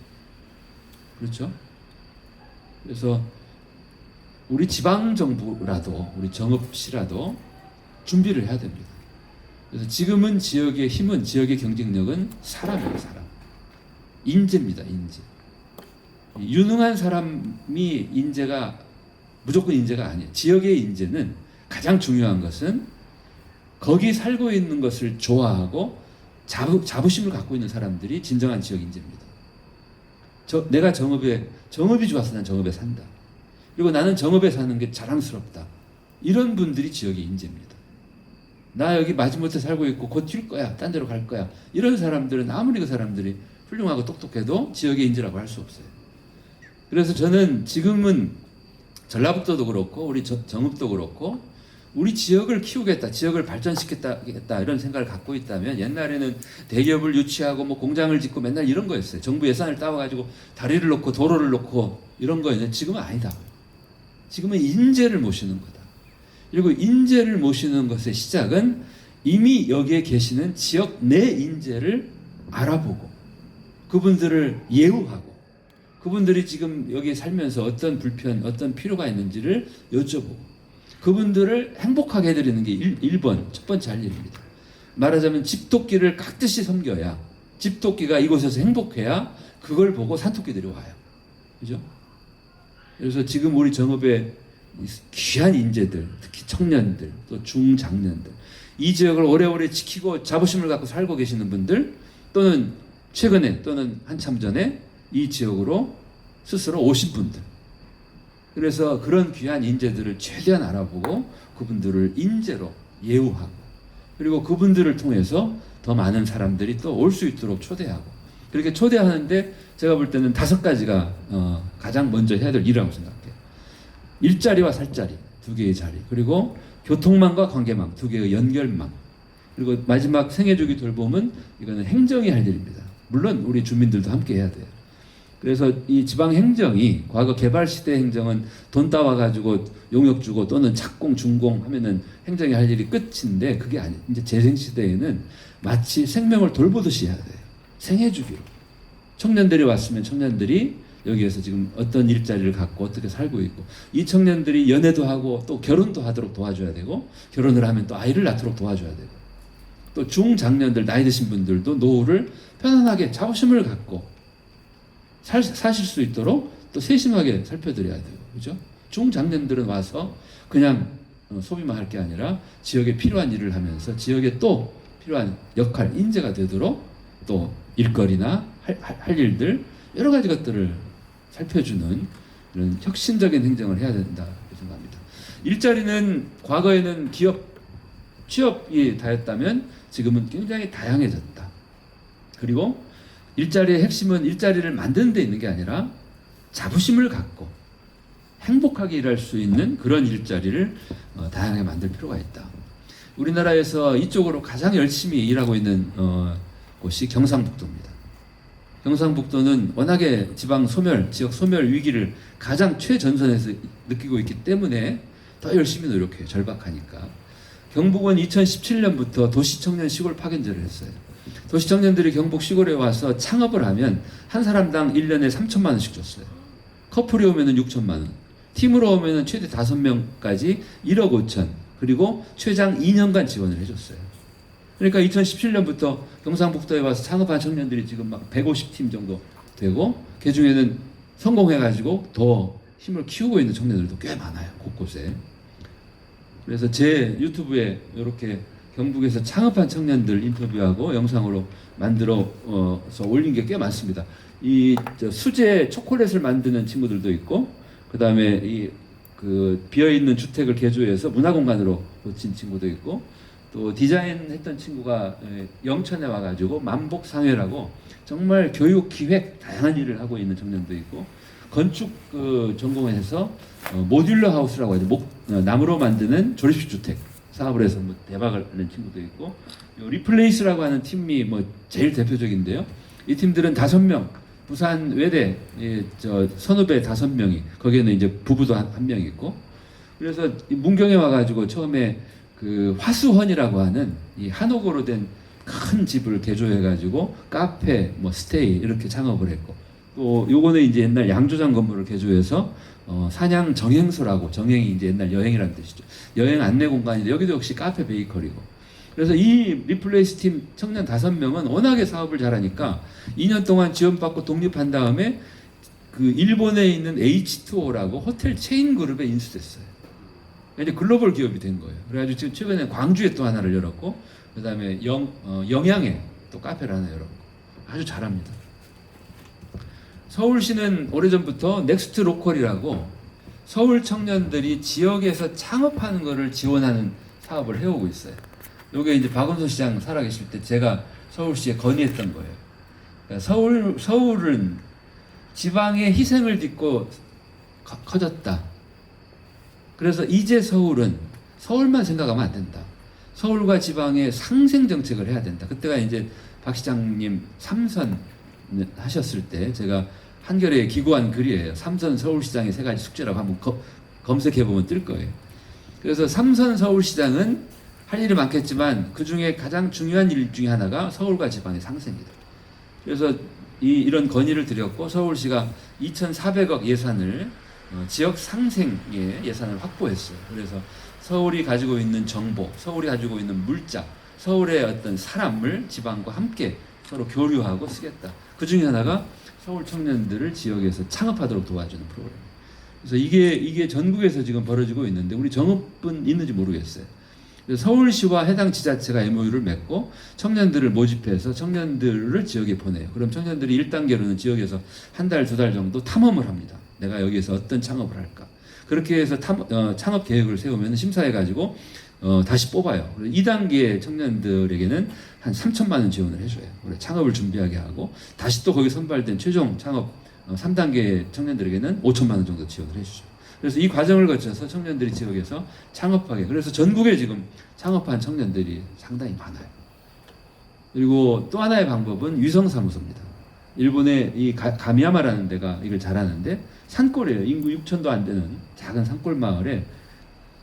그렇죠? 그래서 우리 지방 정부라도, 우리 정읍시라도 준비를 해야 됩니다. 그래서 지금은 지역의 힘은, 지역의 경쟁력은 사람이에요, 사람. 인재입니다, 인재. 유능한 사람이 인재가 무조건 인재가 아니에요. 지역의 인재는 가장 중요한 것은 거기 살고 있는 것을 좋아하고 자부심을 갖고 있는 사람들이 진정한 지역 인재입니다. 내가 정읍이 좋아서 난 정읍에 산다. 그리고 나는 정읍에 사는 게 자랑스럽다. 이런 분들이 지역의 인재입니다. 나 여기 마지못해 살고 있고 곧 뛸 거야, 딴 데로 갈 거야. 이런 사람들은 아무리 그 사람들이 훌륭하고 똑똑해도 지역의 인재라고 할 수 없어요. 그래서 저는 지금은 전라북도도 그렇고 우리 정읍도 그렇고 우리 지역을 키우겠다, 지역을 발전시키겠다 이런 생각을 갖고 있다면, 옛날에는 대기업을 유치하고 뭐 공장을 짓고 맨날 이런 거였어요. 정부 예산을 따와가지고 다리를 놓고 도로를 놓고 이런 거였는데 지금은 아니다. 지금은 인재를 모시는 거다. 그리고 인재를 모시는 것의 시작은 이미 여기에 계시는 지역 내 인재를 알아보고 그분들을 예우하고 그분들이 지금 여기에 살면서 어떤 불편, 어떤 필요가 있는지를 여쭤보고 그분들을 행복하게 해드리는 게 1번, 첫 번째 할 일입니다. 말하자면 집토끼를 깍듯이 섬겨야, 집토끼가 이곳에서 행복해야 그걸 보고 산토끼들이 와요. 그죠? 그래서 지금 우리 정읍에 귀한 인재들, 특히 청년들, 또 중장년들, 이 지역을 오래오래 지키고 자부심을 갖고 살고 계시는 분들, 또는 최근에 또는 한참 전에 이 지역으로 스스로 오신 분들, 그래서 그런 귀한 인재들을 최대한 알아보고 그분들을 인재로 예우하고, 그리고 그분들을 통해서 더 많은 사람들이 또 올 수 있도록 초대하고, 그렇게 초대하는데 제가 볼 때는 5가지가 가장 먼저 해야 될 일이라고 생각해요. 일자리와 살자리 2개의 자리, 그리고 교통망과 관계망 2개의 연결망, 그리고 마지막 생애주기 돌봄은 이거는 행정이 할 일입니다. 물론 우리 주민들도 함께 해야 돼요. 그래서 이 지방 행정이, 과거 개발 시대 행정은 돈 따와가지고 용역 주고 또는 착공 준공 하면은 행정이 할 일이 끝인데, 그게 아니, 이제 재생 시대에는 마치 생명을 돌보듯이 해야 돼요. 생애주기로. 청년들이 왔으면 청년들이 여기에서 지금 어떤 일자리를 갖고 어떻게 살고 있고, 이 청년들이 연애도 하고 또 결혼도 하도록 도와줘야 되고, 결혼을 하면 또 아이를 낳도록 도와줘야 되고, 또 중장년들, 나이 드신 분들도 노후를 편안하게 자부심을 갖고 사실 수 있도록 또 세심하게 살펴드려야 돼요. 그죠? 중장년들은 와서 그냥 소비만 할 게 아니라 지역에 필요한 일을 하면서 지역에 또 필요한 역할, 인재가 되도록 또 일거리나 할 일들, 여러 가지 것들을 살펴주는 이런 혁신적인 행정을 해야 된다 생각합니다. 일자리는 과거에는 기업, 취업이 다였다면 지금은 굉장히 다양해졌다. 그리고 일자리의 핵심은 일자리를 만드는 데 있는 게 아니라 자부심을 갖고 행복하게 일할 수 있는 그런 일자리를 다양하게 만들 필요가 있다. 우리나라에서 이쪽으로 가장 열심히 일하고 있는 곳이 경상북도입니다. 경상북도는 워낙에 지방 소멸, 지역 소멸 위기를 가장 최전선에서 느끼고 있기 때문에 더 열심히 노력해요. 절박하니까. 경북은 2017년부터 도시청년 시골 파견제를 했어요. 도시청년들이 경북 시골에 와서 창업을 하면 한 사람당 1년에 3천만 원씩 줬어요. 커플이 오면은 6천만 원, 팀으로 오면은 최대 5명까지 1억 5천, 그리고 최장 2년간 지원을 해줬어요. 그러니까 2017년부터 경상북도에 와서 창업한 청년들이 지금 막 150팀 정도 되고, 그 중에는 성공해가지고 더 힘을 키우고 있는 청년들도 꽤 많아요, 곳곳에. 그래서 제 유튜브에 이렇게 경북에서 창업한 청년들 인터뷰하고 영상으로 만들어서 올린 게 꽤 많습니다. 수제 초콜릿을 만드는 친구들도 있고, 그 다음에 비어 있는 주택을 개조해서 문화공간으로 고친 친구도 있고, 또 디자인했던 친구가 영천에 와가지고 만복상회라고 정말 교육 기획 다양한 일을 하고 있는 청년도 있고, 건축 전공해서 모듈러 하우스라고 해서 나무로 만드는 조립식 주택 사업을 해서 뭐 대박을 낸 친구도 있고, 리플레이스라고 하는 팀이 뭐 제일 대표적인데요. 이 팀들은 5명, 부산 외대 선후배 5명이, 거기에는 이제 부부도 한 명 있고, 그래서 문경에 와가지고 처음에 그 화수헌이라고 하는 이 한옥으로 된 큰 집을 개조해가지고 카페, 뭐 스테이 이렇게 창업을 했고, 또 요거는 이제 옛날 양조장 건물을 개조해서 산양 정행소라고, 정행이 이제 옛날 여행이라는 뜻이죠. 여행 안내 공간인데 여기도 역시 카페 베이커리고. 그래서 이 리플레이스 팀 청년 5명은 워낙에 사업을 잘하니까 2년 동안 지원받고 독립한 다음에 그 일본에 있는 H2O라고 호텔 체인 그룹에 인수됐어요. 이제 글로벌 기업이 된 거예요. 그래가지고 지금 최근에 광주에 또 하나를 열었고, 그 다음에 영양에 또 카페를 하나 열었고, 아주 잘합니다. 서울시는 오래전부터 넥스트 로컬이라고 서울 청년들이 지역에서 창업하는 것을 지원하는 사업을 해오고 있어요. 요게 이제 박원순 시장 살아계실 때 제가 서울시에 건의했던 거예요. 그러니까 서울은 지방의 희생을 딛고 커졌다. 그래서 이제 서울은 서울만 생각하면 안 된다. 서울과 지방의 상생 정책을 해야 된다. 그때가 이제 박 시장님 3선 하셨을 때 제가 한겨레에 기고한 글이에요. 3선 서울시장의 세 가지 숙제라고 한번 검색해 보면 뜰 거예요. 그래서 3선 서울시장은 할 일이 많겠지만 그 중에 가장 중요한 일 중에 하나가 서울과 지방의 상생이다. 그래서 이런 건의를 드렸고 서울시가 2,400억 예산을 지역 상생의 예산을 확보했어요. 그래서 서울이 가지고 있는 정보, 서울이 가지고 있는 물자, 서울의 어떤 사람을 지방과 함께 서로 교류하고 쓰겠다. 그 중에 하나가 서울 청년들을 지역에서 창업하도록 도와주는 프로그램입니다. 그래서 이게 전국에서 지금 벌어지고 있는데 우리 정읍은 있는지 모르겠어요. 그래서 서울시와 해당 지자체가 MOU를 맺고 청년들을 모집해서 청년들을 지역에 보내요. 그럼 청년들이 1단계로는 지역에서 한 달, 2달 정도 탐험을 합니다. 내가 여기에서 어떤 창업을 할까. 그렇게 해서 창업 계획을 세우면 심사해가지고 다시 뽑아요. 2단계 청년들에게는 한 3천만 원 지원을 해줘요. 창업을 준비하게 하고 다시 또 거기 선발된 최종 창업 3단계 청년들에게는 5천만 원 정도 지원을 해주죠. 그래서 이 과정을 거쳐서 청년들이 지역에서 창업하게. 그래서 전국에 지금 창업한 청년들이 상당히 많아요. 그리고 또 하나의 방법은 위성사무소입니다. 일본의 이 가미야마라는 데가 이걸 잘하는데 산골이에요. 인구 6천도 안 되는 작은 산골 마을에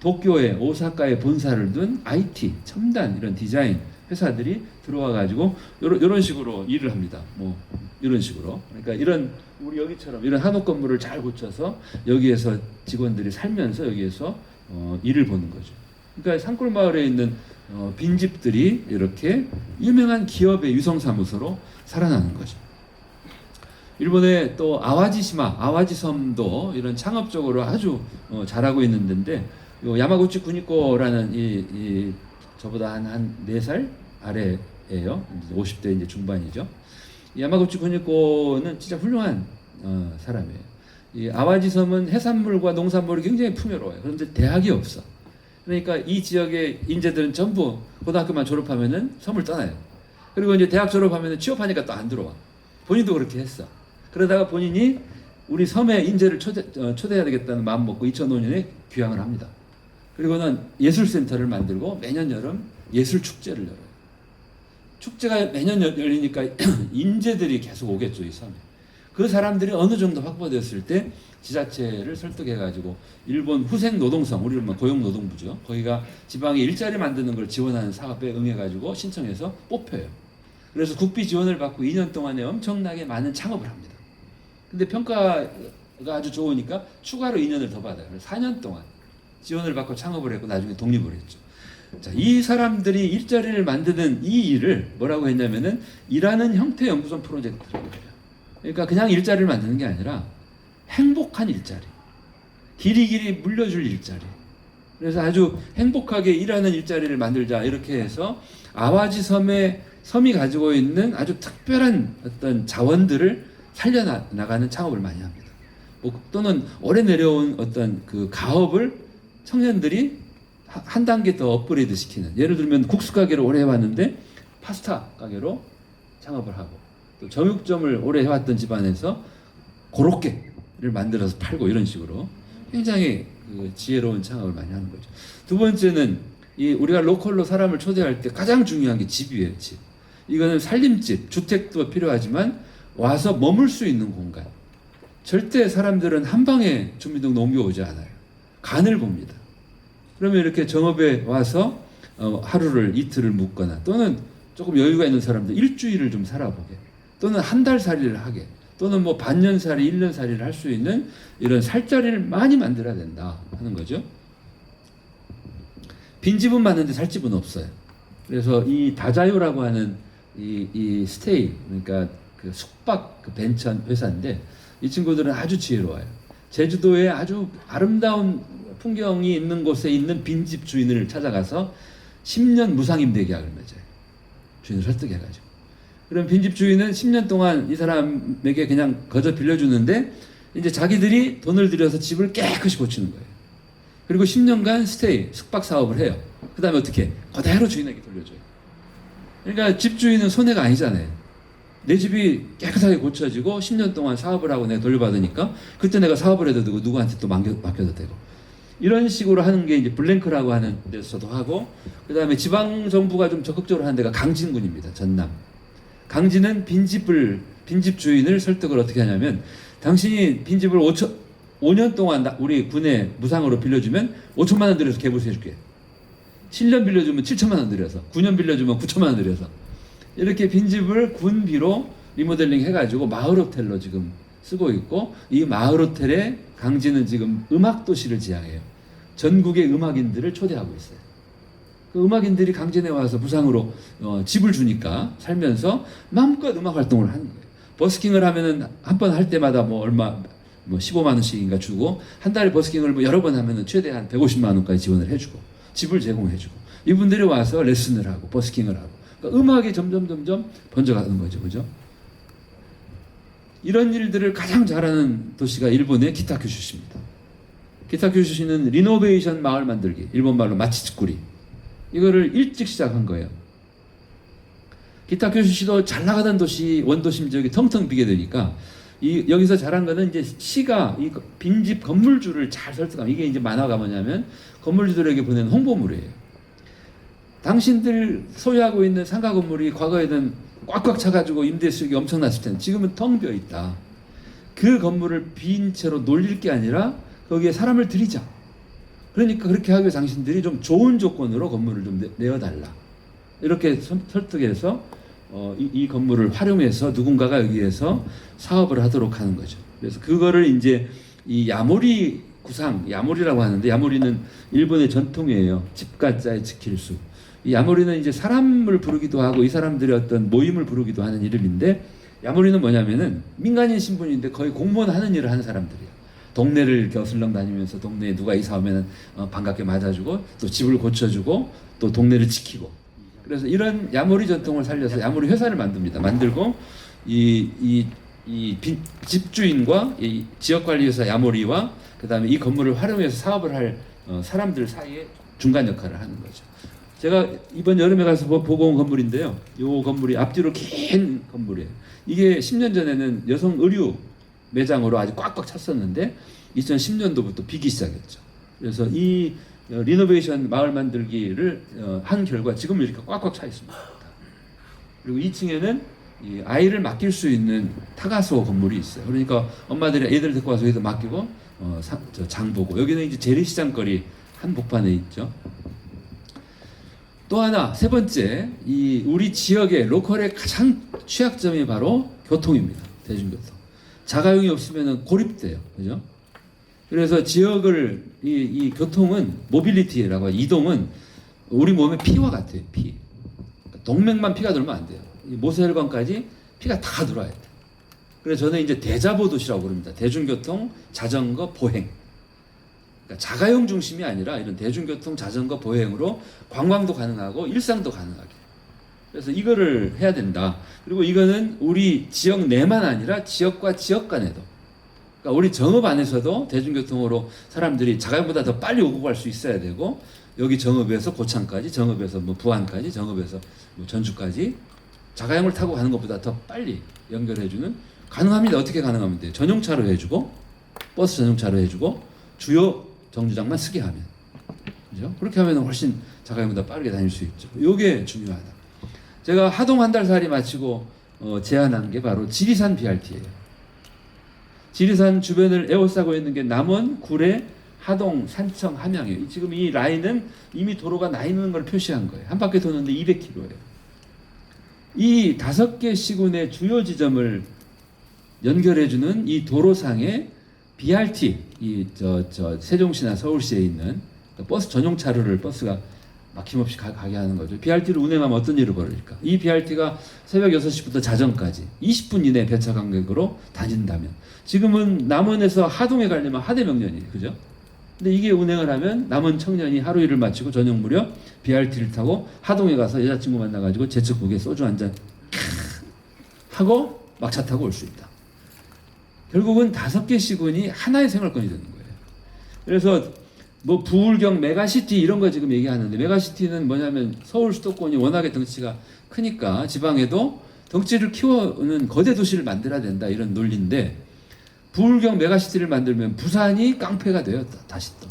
도쿄에 오사카에 본사를 둔 IT, 첨단 이런 디자인 회사들이 들어와 가지고 이런 식으로 일을 합니다. 뭐 이런 식으로. 그러니까 이런 우리 여기처럼 이런 한옥 건물을 잘 고쳐서 여기에서 직원들이 살면서 여기에서 일을 보는 거죠. 그러니까 산골 마을에 있는 빈집들이 이렇게 유명한 기업의 유성사무소로 살아나는 거죠. 일본의 또 아와지시마, 아와지섬도 이런 창업적으로 아주 잘하고 있는 데인데 요 야마구치 구니코라는 이 저보다 한 4살 아래예요. 50대 이제 중반이죠. 이 야마구치 구니코는 진짜 훌륭한 사람이에요. 이 아와지섬은 해산물과 농산물이 굉장히 풍요로워요. 그런데 대학이 없어. 그러니까 이 지역의 인재들은 전부 고등학교만 졸업하면은 섬을 떠나요. 그리고 이제 대학 졸업하면은 취업하니까 또 안 들어와. 본인도 그렇게 했어. 그러다가 본인이 우리 섬에 인재를 초대해야 되겠다는 마음 먹고 2005년에 귀향을 합니다. 그리고는 예술센터를 만들고 매년 여름 예술축제를 열어요. 축제가 매년 열리니까 인재들이 계속 오겠죠, 이 섬에. 그 사람들이 어느 정도 확보됐을 때 지자체를 설득해가지고 일본 후생노동성, 우리는 고용노동부죠. 거기가 지방에 일자리 만드는 걸 지원하는 사업에 응해가지고 신청해서 뽑혀요. 그래서 국비 지원을 받고 2년 동안에 엄청나게 많은 창업을 합니다. 근데 평가가 아주 좋으니까 추가로 2년을 더 받아요. 그래서 4년 동안 지원을 받고 창업을 했고 나중에 독립을 했죠. 자, 이 사람들이 일자리를 만드는 이 일을 뭐라고 했냐면은 일하는 형태 연구소 프로젝트라고 해요. 그러니까 그냥 일자리를 만드는 게 아니라 행복한 일자리, 길이길이 물려줄 일자리. 그래서 아주 행복하게 일하는 일자리를 만들자 이렇게 해서 아와지 섬이 가지고 있는 아주 특별한 어떤 자원들을 살려나가는 창업을 많이 합니다. 또는 오래 내려온 어떤 그 가업을 청년들이 한 단계 더 업그레이드 시키는. 예를 들면 국수 가게를 오래 해왔는데 파스타 가게로 창업을 하고, 또 정육점을 오래 해왔던 집안에서 고로케를 만들어서 팔고, 이런 식으로 굉장히 그 지혜로운 창업을 많이 하는 거죠. 두 번째는 우리가 로컬로 사람을 초대할 때 가장 중요한 게 집이에요. 집. 이거는 살림집, 주택도 필요하지만 와서 머물 수 있는 공간. 절대 사람들은 한 방에 주민등록 옮겨오지 않아요. 간을 봅니다. 그러면 이렇게 정읍에 와서 하루를, 이틀을 묵거나, 또는 조금 여유가 있는 사람들 일주일을 좀 살아보게, 또는 한 달 살이를 하게, 또는 뭐 반년 살이, 1년 살이를 할 수 있는 이런 살자리를 많이 만들어야 된다 하는 거죠. 빈집은 많은데 살집은 없어요. 그래서 이 다자요라고 하는 이 스테이, 그러니까 그 숙박 그 벤천 회사인데, 이 친구들은 아주 지혜로워요. 제주도에 아주 아름다운 풍경이 있는 곳에 있는 빈집 주인을 찾아가서 10년 무상임대 계약을 맺어요. 주인을 설득해가지고. 그럼 빈집 주인은 10년 동안 이 사람에게 그냥 거저 빌려주는데 이제 자기들이 돈을 들여서 집을 깨끗이 고치는 거예요. 그리고 10년간 스테이, 숙박 사업을 해요. 그 다음에 어떻게? 그대로 주인에게 돌려줘요. 그러니까 집주인은 손해가 아니잖아요. 내 집이 깨끗하게 고쳐지고 10년 동안 사업을 하고 내가 돌려받으니까 그때 내가 사업을 해도 되고 누구한테 또 맡겨도 되고. 이런 식으로 하는 게 이제 블랭크라고 하는 데서도 하고, 그 다음에 지방정부가 좀 적극적으로 하는 데가 강진군입니다. 전남. 강진은 빈집 주인을 설득을 어떻게 하냐면, 당신이 빈집을 5년 동안 우리 군에 무상으로 빌려주면 5천만 원 들여서 개보수해줄게. 7년 빌려주면 7천만 원 들여서, 9년 빌려주면 9천만 원 들여서, 이렇게 빈집을 군비로 리모델링 해가지고 마을 호텔로 지금 쓰고 있고, 이 마을 호텔에 강진은 지금 음악 도시를 지향해요. 전국의 음악인들을 초대하고 있어요. 그 음악인들이 강진에 와서 무상으로 집을 주니까 살면서 마음껏 음악 활동을 하는 거예요. 버스킹을 하면은 한 번 할 때마다 뭐 15만 원씩인가 주고, 한 달에 버스킹을 뭐 여러 번 하면은 최대 한 150만 원까지 지원을 해주고, 집을 제공해주고, 이분들이 와서 레슨을 하고 버스킹을 하고, 그러니까 음악이 점점 번져가는 거죠, 그죠? 이런 일들을 가장 잘하는 도시가 일본의 기타큐슈시입니다. 기타큐슈시는 리노베이션 마을 만들기, 일본 말로 마치츠쿠리, 이거를 일찍 시작한 거예요. 기타큐슈시도 잘 나가던 도시, 원도심 지역이 텅텅 비게 되니까, 여기서 잘한 거는 이제 시가 이 빈집 건물주를 잘 설득하면, 이게 이제 만화가 뭐냐면 건물주들에게 보내는 홍보물이에요. 당신들 소유하고 있는 상가 건물이 과거에는 꽉꽉 차가지고 임대 수익이 엄청났을 텐데 지금은 텅 비어 있다. 그 건물을 빈 채로 놀릴 게 아니라 거기에 사람을 들이자. 그러니까 그렇게 하기 위해 당신들이 좀 좋은 조건으로 건물을 좀 내어달라. 이렇게 설득해서 이 건물을 활용해서 누군가가 여기에서 사업을 하도록 하는 거죠. 그래서 그거를 이제 이 야모리 구상, 야모리라고 하는데, 야모리는 일본의 전통이에요. 집가짜의 지킬수. 이 야모리는 이제 사람을 부르기도 하고 이 사람들의 어떤 모임을 부르기도 하는 이름인데, 야모리는 뭐냐면은 민간인 신분인데 거의 공무원 하는 일을 하는 사람들이에요. 동네를 이렇게 어슬렁 다니면서 동네에 누가 이사 오면은 반갑게 맞아주고, 또 집을 고쳐주고, 또 동네를 지키고. 그래서 이런 야모리 전통을 살려서 야모리 회사를 만듭니다. 만들고 집주인과 이 지역관리회사 야모리와 그 다음에 이 건물을 활용해서 사업을 할 사람들 사이에 중간 역할을 하는 거죠. 제가 이번 여름에 가서 보고 온 건물인데요. 이 건물이 앞뒤로 긴 건물이에요. 이게 10년 전에는 여성 의류 매장으로 아주 꽉꽉 찼었는데 2010년도부터 비기 시작했죠. 그래서 이 리노베이션 마을 만들기를 한 결과 지금 이렇게 꽉꽉 차 있습니다. 그리고 2층에는 이 아이를 맡길 수 있는 타가소 건물이 있어요. 그러니까 엄마들이 애들 데리고 와서 여기다 맡기고 장 보고, 여기는 이제 재래시장거리 한복판에 있죠. 또 하나, 세 번째, 이 우리 지역의 로컬의 가장 취약점이 바로 교통입니다. 대중교통. 자가용이 없으면 고립돼요. 그죠? 그래서 지역을 이 교통은 모빌리티라고, 이동은 우리 몸의 피와 같아요. 피. 동맥만 피가 돌면 안 돼요. 이 모세혈관까지 피가 다 들어와야 돼. 그래서 저는 이제 대자보 도시라고 부릅니다. 대중교통, 자전거, 보행. 그러니까 자가용 중심이 아니라 이런 대중교통, 자전거, 보행으로 관광도 가능하고 일상도 가능하게. 그래서 이거를 해야 된다. 그리고 이거는 우리 지역 내만 아니라 지역과 지역 간에도, 그러니까 우리 정읍 안에서도 대중교통으로 사람들이 자가용보다 더 빨리 오고 갈 수 있어야 되고, 여기 정읍에서 고창까지, 정읍에서 뭐 부안까지, 정읍에서 뭐 전주까지 자가용을 타고 가는 것보다 더 빨리 연결해주는, 가능합니다. 어떻게 가능하면 돼요? 전용차로 해주고, 버스 전용차로 해주고, 주요 정류장만 쓰게 하면, 그죠? 그렇게 하면 훨씬 자가용보다 빠르게 다닐 수 있죠. 이게 중요하다. 제가 하동 한 달 살이 마치고 제안한 게 바로 지리산 BRT예요. 지리산 주변을 에워싸고 있는 게 남원, 구례, 하동, 산청, 함양이에요. 지금 이 라인은 이미 도로가 나 있는 걸 표시한 거예요. 한 바퀴 도는데 200km예요. 이 5개 시군의 주요 지점을 연결해주는 이 도로상에 BRT, 세종시나 서울시에 있는 버스 전용 차로를 버스가 막힘없이 가게 하는 거죠. BRT를 운행하면 어떤 일을 벌일까? 이 BRT가 새벽 6시부터 자정까지 20분 이내 배차 간격으로 다닌다면, 지금은 남원에서 하동에 가려면 하대명년이에요. 그죠? 근데 이게 운행을 하면 남원 청년이 하루 일을 마치고 저녁 무렵 BRT를 타고 하동에 가서 여자친구 만나가지고 제철국에 소주 한잔 하고 막차 타고 올 수 있다. 결국은 5개 시군이 하나의 생활권이 되는 거예요. 그래서 뭐 부울경 메가시티 이런 거 지금 얘기하는데, 메가시티는 뭐냐면 서울 수도권이 워낙에 덩치가 크니까 지방에도 덩치를 키우는 거대 도시를 만들어야 된다, 이런 논리인데, 부울경 메가시티를 만들면 부산이 깡패가 돼요. 다시 또.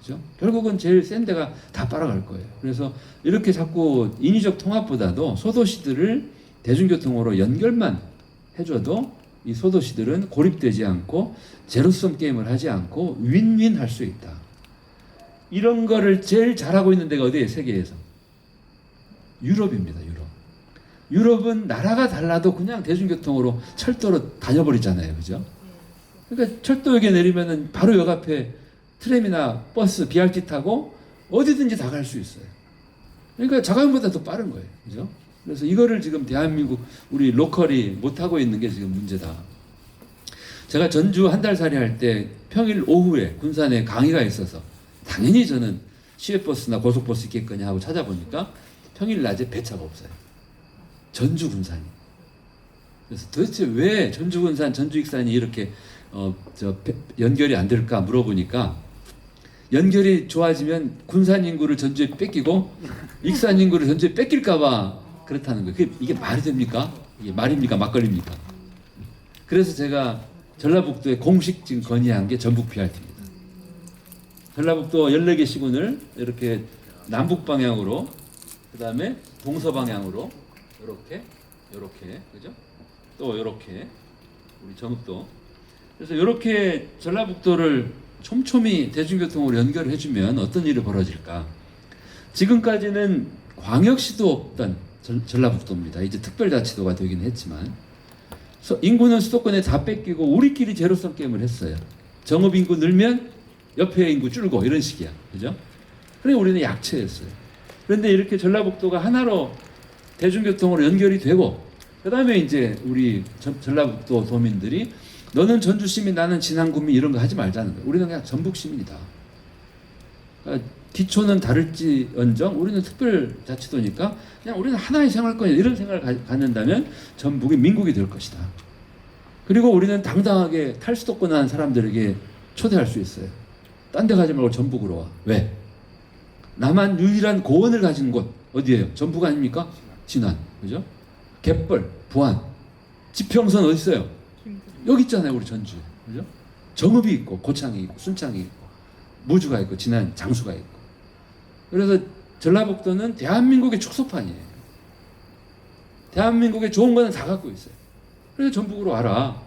그죠? 결국은 제일 센 데가 다 빨아갈 거예요. 그래서 이렇게 자꾸 인위적 통합보다도 소도시들을 대중교통으로 연결만 해줘도 이 소도시들은 고립되지 않고 제로섬 게임을 하지 않고 윈윈 할 수 있다. 이런 거를 제일 잘하고 있는 데가 어디예요? 세계에서? 유럽입니다. 유럽은 나라가 달라도 그냥 대중교통으로 철도로 다녀버리잖아요. 그죠? 그러니까 철도역에 내리면은 바로 역 앞에 트램이나 버스, BRT 타고 어디든지 다 갈 수 있어요. 그러니까 자가용보다 더 빠른 거예요. 그죠? 그래서 이거를 지금 대한민국 우리 로컬이 못하고 있는 게 지금 문제다. 제가 전주 한 달 살이 할 때 평일 오후에 군산에 강의가 있어서 당연히 저는 시외버스나 고속버스 있겠거냐 하고 찾아보니까 평일 낮에 배차가 없어요. 전주 군산이. 그래서 도대체 왜 전주 군산, 전주 익산이 이렇게 연결이 안 될까 물어보니까, 연결이 좋아지면 군산 인구를 전주에 뺏기고 익산 인구를 전주에 뺏길까봐 그렇다는 거예요. 이게 말이 됩니까? 이게 말입니까? 막걸리입니까? 그래서 제가 전라북도에 공식 지금 건의한 게 전북 BRT입니다. 전라북도 14개 시군을 이렇게 남북 방향으로, 그 다음에 동서 방향으로 요렇게, 그죠? 또 요렇게 우리 정읍도. 그래서 이렇게 전라북도를 촘촘히 대중교통으로 연결해주면 어떤 일이 벌어질까? 지금까지는 광역시도 없던 전라북도입니다. 이제 특별자치도가 되긴 했지만, 인구는 수도권에 다 뺏기고 우리끼리 제로섬 게임을 했어요. 정읍 인구 늘면 옆에 인구 줄고 이런 식이야. 그죠? 그러니까 우리는 약체였어요. 그런데 이렇게 전라북도가 하나로 대중교통으로 연결이 되고, 그 다음에 이제 우리 전라북도 도민들이 너는 전주 시민, 나는 진안 구민 이런 거 하지 말자는 거예요. 우리는 그냥 전북 시민이다. 그러니까 기초는 다를지언정 우리는 특별자치도니까 그냥 우리는 하나의 생활권이다, 이런 생각을 갖는다면 전북이 민국이 될 것이다. 그리고 우리는 당당하게 탈수도권한 사람들에게 초대할 수 있어요. 딴 데 가지 말고 전북으로 와. 왜? 남한 유일한 고원을 가진 곳 어디예요? 전북 아닙니까? 진안. 그죠? 갯벌, 부안, 지평선 어디 있어요? 여기 있잖아요, 우리 전주. 그죠? 정읍이 있고, 고창이 있고, 순창이 있고, 무주가 있고, 진안, 장수가 있고. 그래서 전라북도는 대한민국의 축소판이에요. 대한민국의 좋은 거는 다 갖고 있어요. 그래서 전북으로 와라.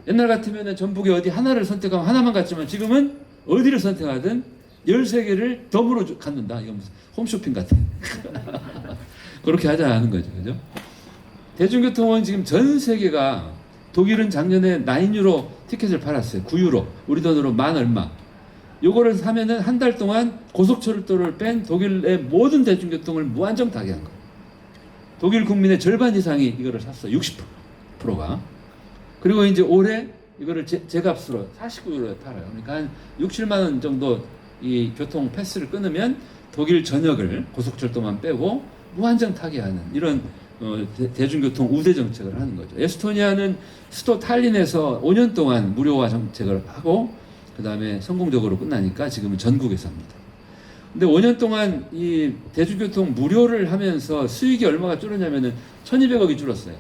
옛날 같으면 전북에 어디 하나를 선택하면 하나만 갔지만 지금은 어디를 선택하든 13개를 덤으로 갖는다. 이건 무슨 홈쇼핑 같아. 그렇게 하자는 거죠. 그죠? 대중교통은 지금 전 세계가, 독일은 작년에 9유로 티켓을 팔았어요. 9유로. 우리 돈으로 만 얼마. 요거를 사면은 한 달 동안 고속철도를 뺀 독일의 모든 대중교통을 무한정 타게 한 거예요. 독일 국민의 절반 이상이 이거를 샀어요. 60%가. 그리고 이제 올해 이거를 제값으로 49유로에 팔아요. 그러니까 한 6, 7만 원 정도 이 교통 패스를 끊으면 독일 전역을 고속철도만 빼고 무한정 타게 하는 이런 대중교통 우대 정책을 하는 거죠. 에스토니아는 수도 탈린에서 5년 동안 무료화 정책을 하고 그 다음에 성공적으로 끝나니까 지금은 전국에서 합니다. 근데 5년 동안 이 대중교통 무료를 하면서 수익이 얼마가 줄었냐면은 1200억이 줄었어요.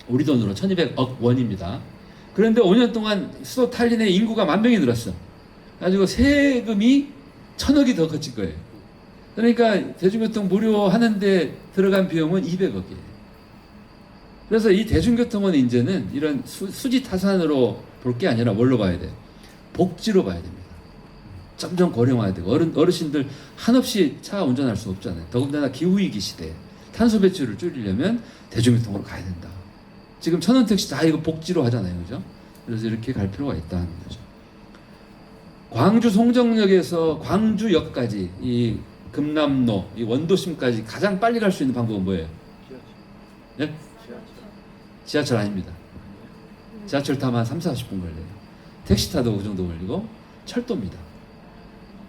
우리 돈으로 1200억 원입니다. 그런데 5년 동안 수도 탈린의 인구가 10,000명이 늘었어. 가지고 세금이 1000억이 더 거칠 거예요. 그러니까 대중교통 무료 하는데 들어간 비용은 200억이에요. 그래서 이 대중교통은 이제는 이런 수지타산으로 볼 게 아니라 뭘로 봐야 돼요? 복지로 봐야 됩니다. 점점 고령화해야 되고 어르신들 한없이 차 운전할 수 없잖아요. 더군다나 기후위기 시대에 탄소 배출을 줄이려면 대중교통으로 가야 된다. 지금 천원 택시 다 이거 복지로 하잖아요. 그죠? 그래서 이렇게 갈 필요가 있다는 거죠. 광주 송정역에서 광주역까지 이 금남로, 이 원도심까지 가장 빨리 갈 수 있는 방법은 뭐예요? 네? 지하철 아닙니다. 지하철 타면 한 30, 40분 걸려요. 택시 타도 그 정도 걸리고 철도입니다.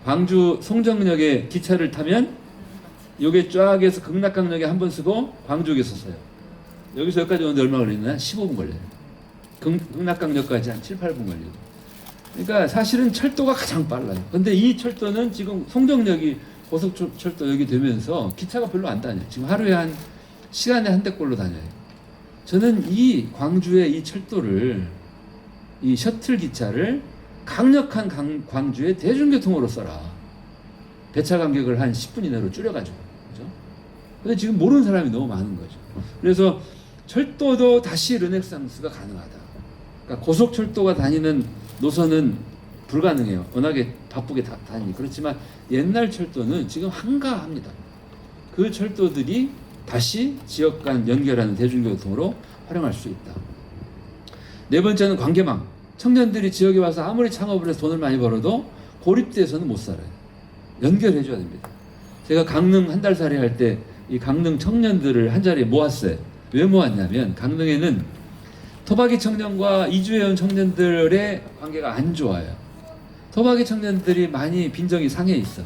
광주 송정역에 기차를 타면 요게 쫙 해서 극락강역에 한 번 쓰고 광주역에서 써요. 여기서 여기까지 오는데 얼마 걸리나? 15분 걸려요. 극락강역까지 한 7, 8분 걸리고. 그러니까 사실은 철도가 가장 빨라요. 근데 이 철도는 지금 송정역이 고속철도역이 되면서 기차가 별로 안 다녀요. 지금 하루에 한 시간에 한 대꼴로 다녀요. 저는 이 광주의 이 철도를, 이 셔틀 기차를 강력한 광주의 대중교통으로 써라. 배차 간격을 한 10분 이내로 줄여가지고. 그죠? 근데 지금 모르는 사람이 너무 많은 거죠. 그래서 철도도 다시 르네상스가 가능하다. 그러니까 고속철도가 다니는 노선은 불가능해요. 워낙에 바쁘게 다니니. 그렇지만 옛날 철도는 지금 한가합니다. 그 철도들이 다시 지역 간 연결하는 대중교통으로 활용할 수 있다. 네 번째는 관계망. 청년들이 지역에 와서 아무리 창업을 해서 돈을 많이 벌어도 고립돼서는 못 살아요. 연결해줘야 됩니다. 제가 강릉 한 달 살이 할 때 이 강릉 청년들을 한 자리에 모았어요. 왜 모았냐면 강릉에는 토박이 청년과 이주해온 청년들의 관계가 안 좋아요. 토박이 청년들이 많이 빈정이 상해 있어.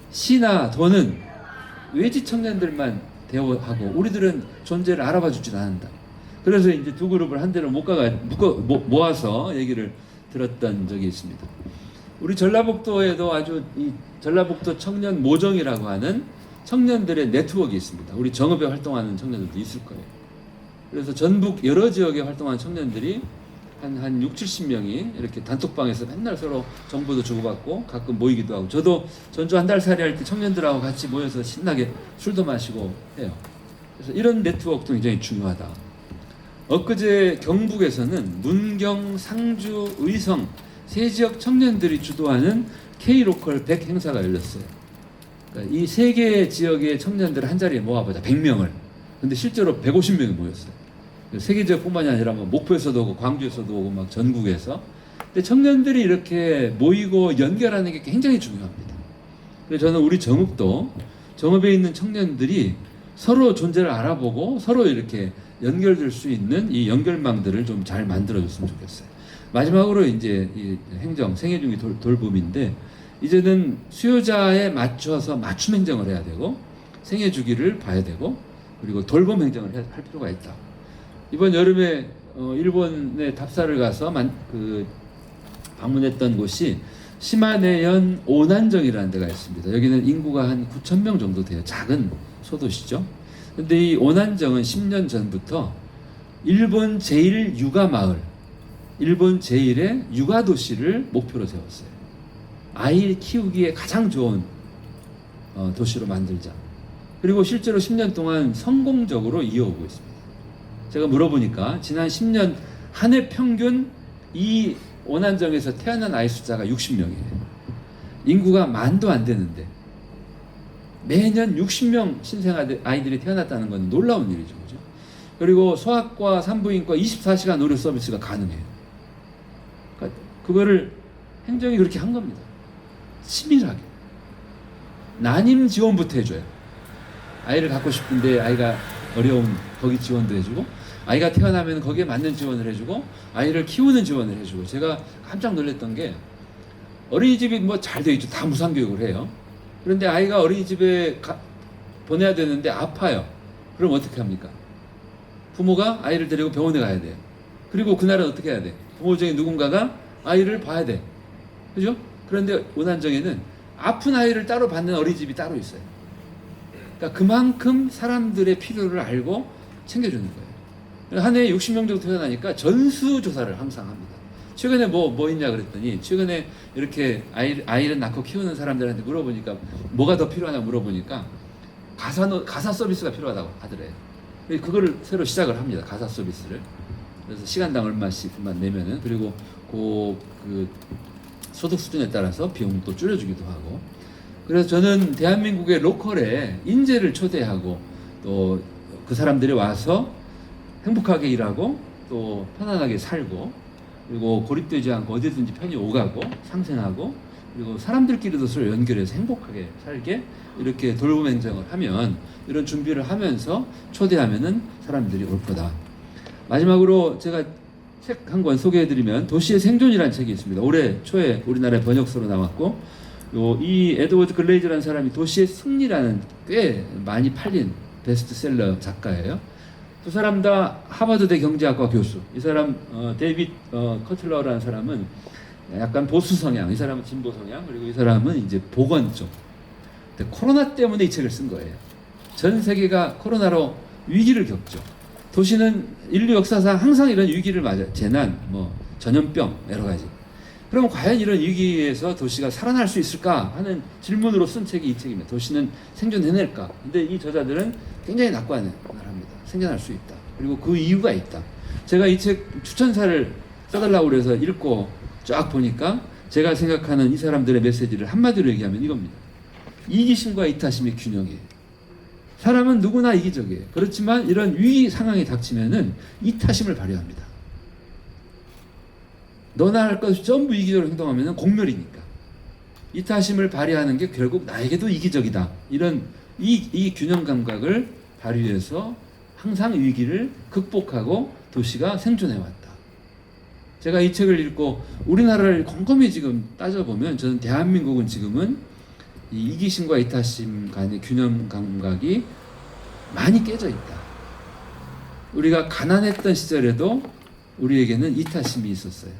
시나 도는 외지 청년들만 대우하고 우리들은 존재를 알아봐 주지 않는다. 그래서 이제 두 그룹을 한 대로 모아서 얘기를 들었던 적이 있습니다. 우리 전라북도에도 아주 이 전라북도 청년 모정이라고 하는 청년들의 네트워크가 있습니다. 우리 정읍에 활동하는 청년들도 있을 거예요. 그래서 전북 여러 지역에 활동하는 청년들이 한 6, 70명이 이렇게 단톡방에서 맨날 서로 정보도 주고받고 가끔 모이기도 하고, 저도 전주 한 달 살이 할 때 청년들하고 같이 모여서 신나게 술도 마시고 해요. 그래서 이런 네트워크도 굉장히 중요하다. 엊그제 경북에서는 문경, 상주, 의성 세 지역 청년들이 주도하는 K-로컬 100 행사가 열렸어요. 그러니까 이 세 개 지역의 청년들을 한 자리에 모아보자. 100명을. 근데 실제로 150명이 모였어요. 세 개 지역뿐만이 아니라 뭐 목포에서도 오고 광주에서도 오고 막 전국에서. 근데 청년들이 이렇게 모이고 연결하는 게 굉장히 중요합니다. 그래서 저는 우리 정읍도 정읍에 있는 청년들이 서로 존재를 알아보고 서로 이렇게 연결될 수 있는 이 연결망들을 좀 잘 만들어줬으면 좋겠어요. 마지막으로 이제 이 행정, 생애중기 돌봄인데, 이제는 수요자에 맞춰서 맞춤 행정을 해야 되고 생애주기를 봐야 되고 그리고 돌봄 행정을 할 필요가 있다. 이번 여름에 일본에 답사를 가서 방문했던 곳이 시마네현 오난정이라는 데가 있습니다. 여기는 인구가 한 9,000명 정도 돼요. 작은 소도시죠. 근데 이 오난정은 10년 전부터 일본 제1 육아 마을, 일본 제1의 육아 도시를 목표로 세웠어요. 아이 키우기에 가장 좋은 도시로 만들자. 그리고 실제로 10년 동안 성공적으로 이어오고 있습니다. 제가 물어보니까 지난 10년 한 해 평균 이 오난정에서 태어난 아이 숫자가 60명이에요. 인구가 10,000도 안 되는데 매년 60명 신생 아이들이 태어났다는 건 놀라운 일이죠. 그죠? 그리고 소아과, 산부인과 24시간 의료 서비스가 가능해요. 그러니까 그거를 행정이 그렇게 한 겁니다. 치밀하게. 난임 지원부터 해줘요. 아이를 갖고 싶은데 아이가 어려운 거기 지원도 해주고, 아이가 태어나면 거기에 맞는 지원을 해주고, 아이를 키우는 지원을 해주고. 제가 깜짝 놀랐던 게 어린이집이 뭐 잘 돼 있죠. 다 무상교육을 해요. 그런데 아이가 어린이집에 보내야 되는데 아파요. 그럼 어떻게 합니까? 부모가 아이를 데리고 병원에 가야 돼요. 그리고 그날은 어떻게 해야 돼? 부모 중에 누군가가 아이를 봐야 돼. 그죠? 그런데 오난정에는 아픈 아이를 따로 받는 어린이집이 따로 있어요. 그러니까 그만큼 사람들의 필요를 알고 챙겨주는 거예요. 한 해에 60명 정도 태어나니까 전수조사를 항상 합니다. 최근에 뭐 있냐 그랬더니, 최근에 이렇게 아이를 낳고 키우는 사람들한테 물어보니까 뭐가 더 필요하냐 물어보니까 가사 서비스가 필요하다고 하더래요. 그거를 새로 시작을 합니다. 가사 서비스를. 그래서 시간당 얼마씩만 내면은, 그리고 그 소득 수준에 따라서 비용도 줄여주기도 하고. 그래서 저는 대한민국의 로컬에 인재를 초대하고 또 그 사람들이 와서 행복하게 일하고 또 편안하게 살고, 그리고 고립되지 않고 어디든지 편히 오가고 상생하고, 그리고 사람들끼리도 서로 연결해서 행복하게 살게 이렇게 돌봄 행정을 하면, 이런 준비를 하면서 초대하면은 사람들이 올 거다. 마지막으로 제가 책 한 권 소개해드리면, 도시의 생존이라는 책이 있습니다. 올해 초에 우리나라에 번역서로 나왔고, 이 에드워드 글레이즈라는 사람이 도시의 승리라는 꽤 많이 팔린 베스트셀러 작가예요. 두 사람 다 하버드대 경제학과 교수. 이 사람 데이빗 커틀러라는 사람은 약간 보수 성향, 이 사람은 진보 성향, 그리고 이 사람은 이제 보건 쪽. 근데 코로나 때문에 이 책을 쓴 거예요. 전 세계가 코로나로 위기를 겪죠. 도시는 인류 역사상 항상 이런 위기를 맞아요. 재난, 뭐 전염병 여러 가지. 그럼 과연 이런 위기에서 도시가 살아날 수 있을까 하는 질문으로 쓴 책이 이 책입니다. 도시는 생존해낼까? 근데 이 저자들은 굉장히 낙관을 합니다. 생존할 수 있다. 그리고 그 이유가 있다. 제가 이 책 추천사를 써달라고 그래서 읽고 쫙 보니까 제가 생각하는 이 사람들의 메시지를 한마디로 얘기하면 이겁니다. 이기심과 이타심의 균형이에요. 사람은 누구나 이기적이에요. 그렇지만 이런 위기 상황이 닥치면은 이타심을 발휘합니다. 너나 할 것 전부 이기적으로 행동하면 공멸이니까. 이타심을 발휘하는 게 결국 나에게도 이기적이다. 이런 이 균형 감각을 발휘해서 항상 위기를 극복하고 도시가 생존해왔다. 제가 이 책을 읽고 우리나라를 곰곰이 지금 따져보면 저는 대한민국은 지금은 이 이기심과 이타심 간의 균형 감각이 많이 깨져 있다. 우리가 가난했던 시절에도 우리에게는 이타심이 있었어요.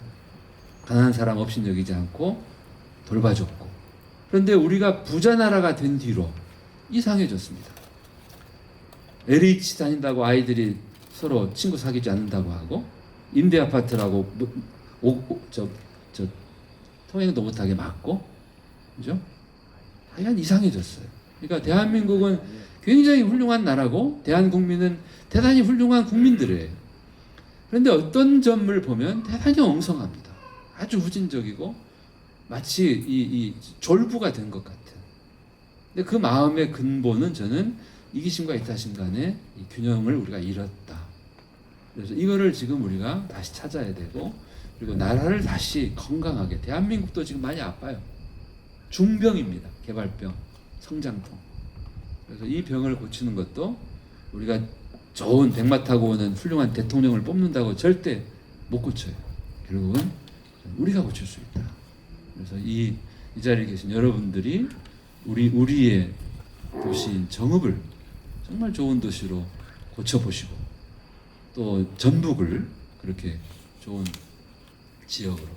가난한 사람 없인 여기지 않고 돌봐줬고. 그런데 우리가 부자 나라가 된 뒤로 이상해졌습니다. LH 다닌다고 아이들이 서로 친구 사귀지 않는다고 하고, 임대 아파트라고 통행도 못하게 막고, 그죠? 하여간 이상해졌어요. 그러니까 대한민국은 굉장히 훌륭한 나라고 대한국민은 대단히 훌륭한 국민들이에요. 그런데 어떤 점을 보면 대단히 엉성합니다. 아주 후진적이고 마치 이 졸부가 된 것 같은. 근데 그 마음의 근본은 저는 이기심과 이타심 간의 이 균형을 우리가 잃었다. 그래서 이거를 지금 우리가 다시 찾아야 되고, 그리고 나라를 다시 건강하게. 대한민국도 지금 많이 아파요. 중병입니다. 개발병, 성장통. 그래서 이 병을 고치는 것도 우리가 좋은 백마 타고 오는 훌륭한 대통령을 뽑는다고 절대 못 고쳐요. 결국은 우리가 고칠 수 있다. 그래서 이 자리에 계신 여러분들이 우리의 도시인 정읍을 정말 좋은 도시로 고쳐보시고, 또 전북을 그렇게 좋은 지역으로,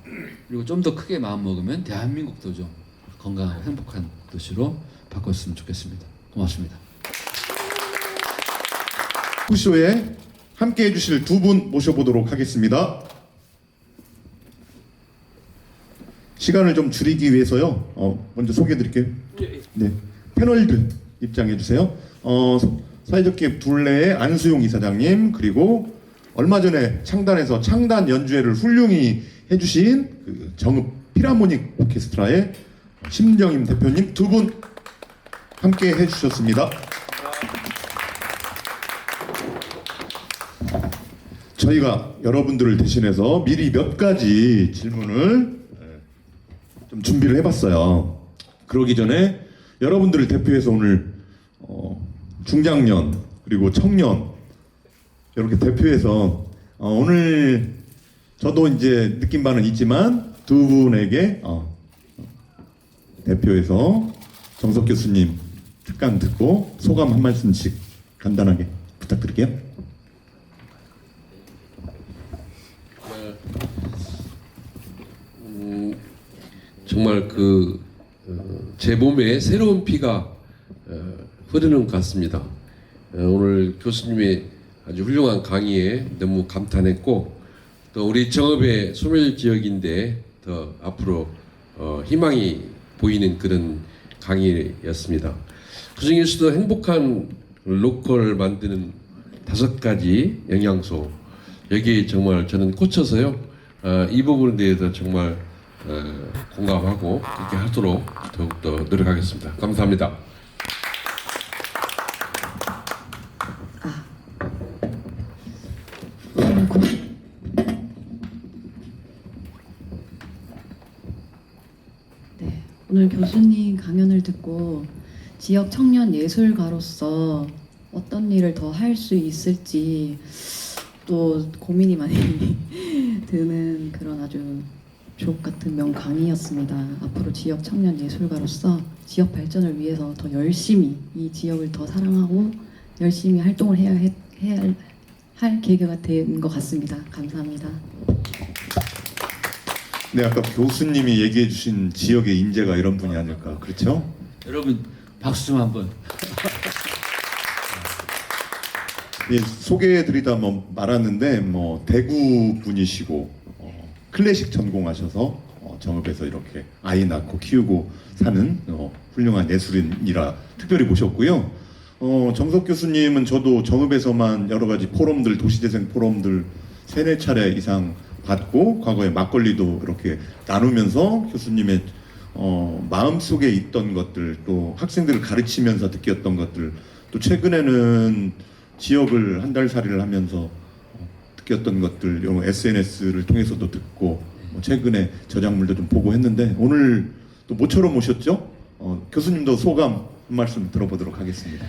그리고 좀 더 크게 마음 먹으면 대한민국도 좀 건강하고 행복한 도시로 바꿨으면 좋겠습니다. 고맙습니다. 토크쇼에 함께 해주실 두 분 모셔보도록 하겠습니다. 시간을 좀 줄이기 위해서요. 먼저 소개해드릴게요. 네, 패널들 입장해 주세요. 사회적 기업 둘레의 안수용 이사장님, 그리고 얼마 전에 창단에서 창단 연주회를 훌륭히 해주신 그 정읍 필하모닉 오케스트라의 심정임 대표님 두 분 함께 해주셨습니다. 저희가 여러분들을 대신해서 미리 몇 가지 질문을 좀 준비를 해봤어요. 그러기 전에 여러분들을 대표해서 오늘 중장년 그리고 청년 이렇게 대표해서 오늘 저도 이제 느낀 바는 있지만 두 분에게 대표해서 정석 교수님 특강 듣고 소감 한 말씀씩 간단하게 부탁드릴게요. 정말 제 몸에 새로운 피가 흐르는 것 같습니다. 오늘 교수님의 아주 훌륭한 강의에 너무 감탄했고, 또 우리 정읍의 소멸 지역인데 더 앞으로 희망이 보이는 그런 강의였습니다. 그 중에서도 행복한 로컬을 만드는 5가지 영양소, 여기 정말 저는 꽂혀서요. 이 부분에 대해서 정말 공감하고 그렇게 하도록 더욱더 노력하겠습니다. 감사합니다. 네, 오늘 교수님 강연을 듣고 지역 청년 예술가로서 어떤 일을 더 할 수 있을지 또 고민이 많이 드는 그런 아주 주옥 같은 명강의였습니다. 앞으로 지역 청년 예술가로서 지역 발전을 위해서 더 열심히 이 지역을 더 사랑하고 열심히 활동을 해야 할 할 계기가 된 것 같습니다. 감사합니다. 네, 아까 교수님이 얘기해 주신 지역의 인재가 이런 분이 아닐까. 그렇죠? 여러분 박수 좀 한번. 예, 소개해드리다 말았는데 대구 분이시고 클래식 전공하셔서 정읍에서 이렇게 아이 낳고 키우고 사는 훌륭한 예술인이라 특별히 모셨고요. 정석 교수님은 저도 정읍에서만 여러 가지 포럼들, 도시재생 포럼들 3-4차례 이상 받고 과거에 막걸리도 이렇게 나누면서 교수님의 마음속에 있던 것들, 또 학생들을 가르치면서 느꼈던 것들, 또 최근에는 지역을 한 달 살이를 하면서 느꼈던 것들, 이런 SNS를 통해서도 듣고 최근에 저작물도 좀 보고 했는데 오늘 또 모처럼 오셨죠? 교수님도 소감 한 말씀 들어보도록 하겠습니다.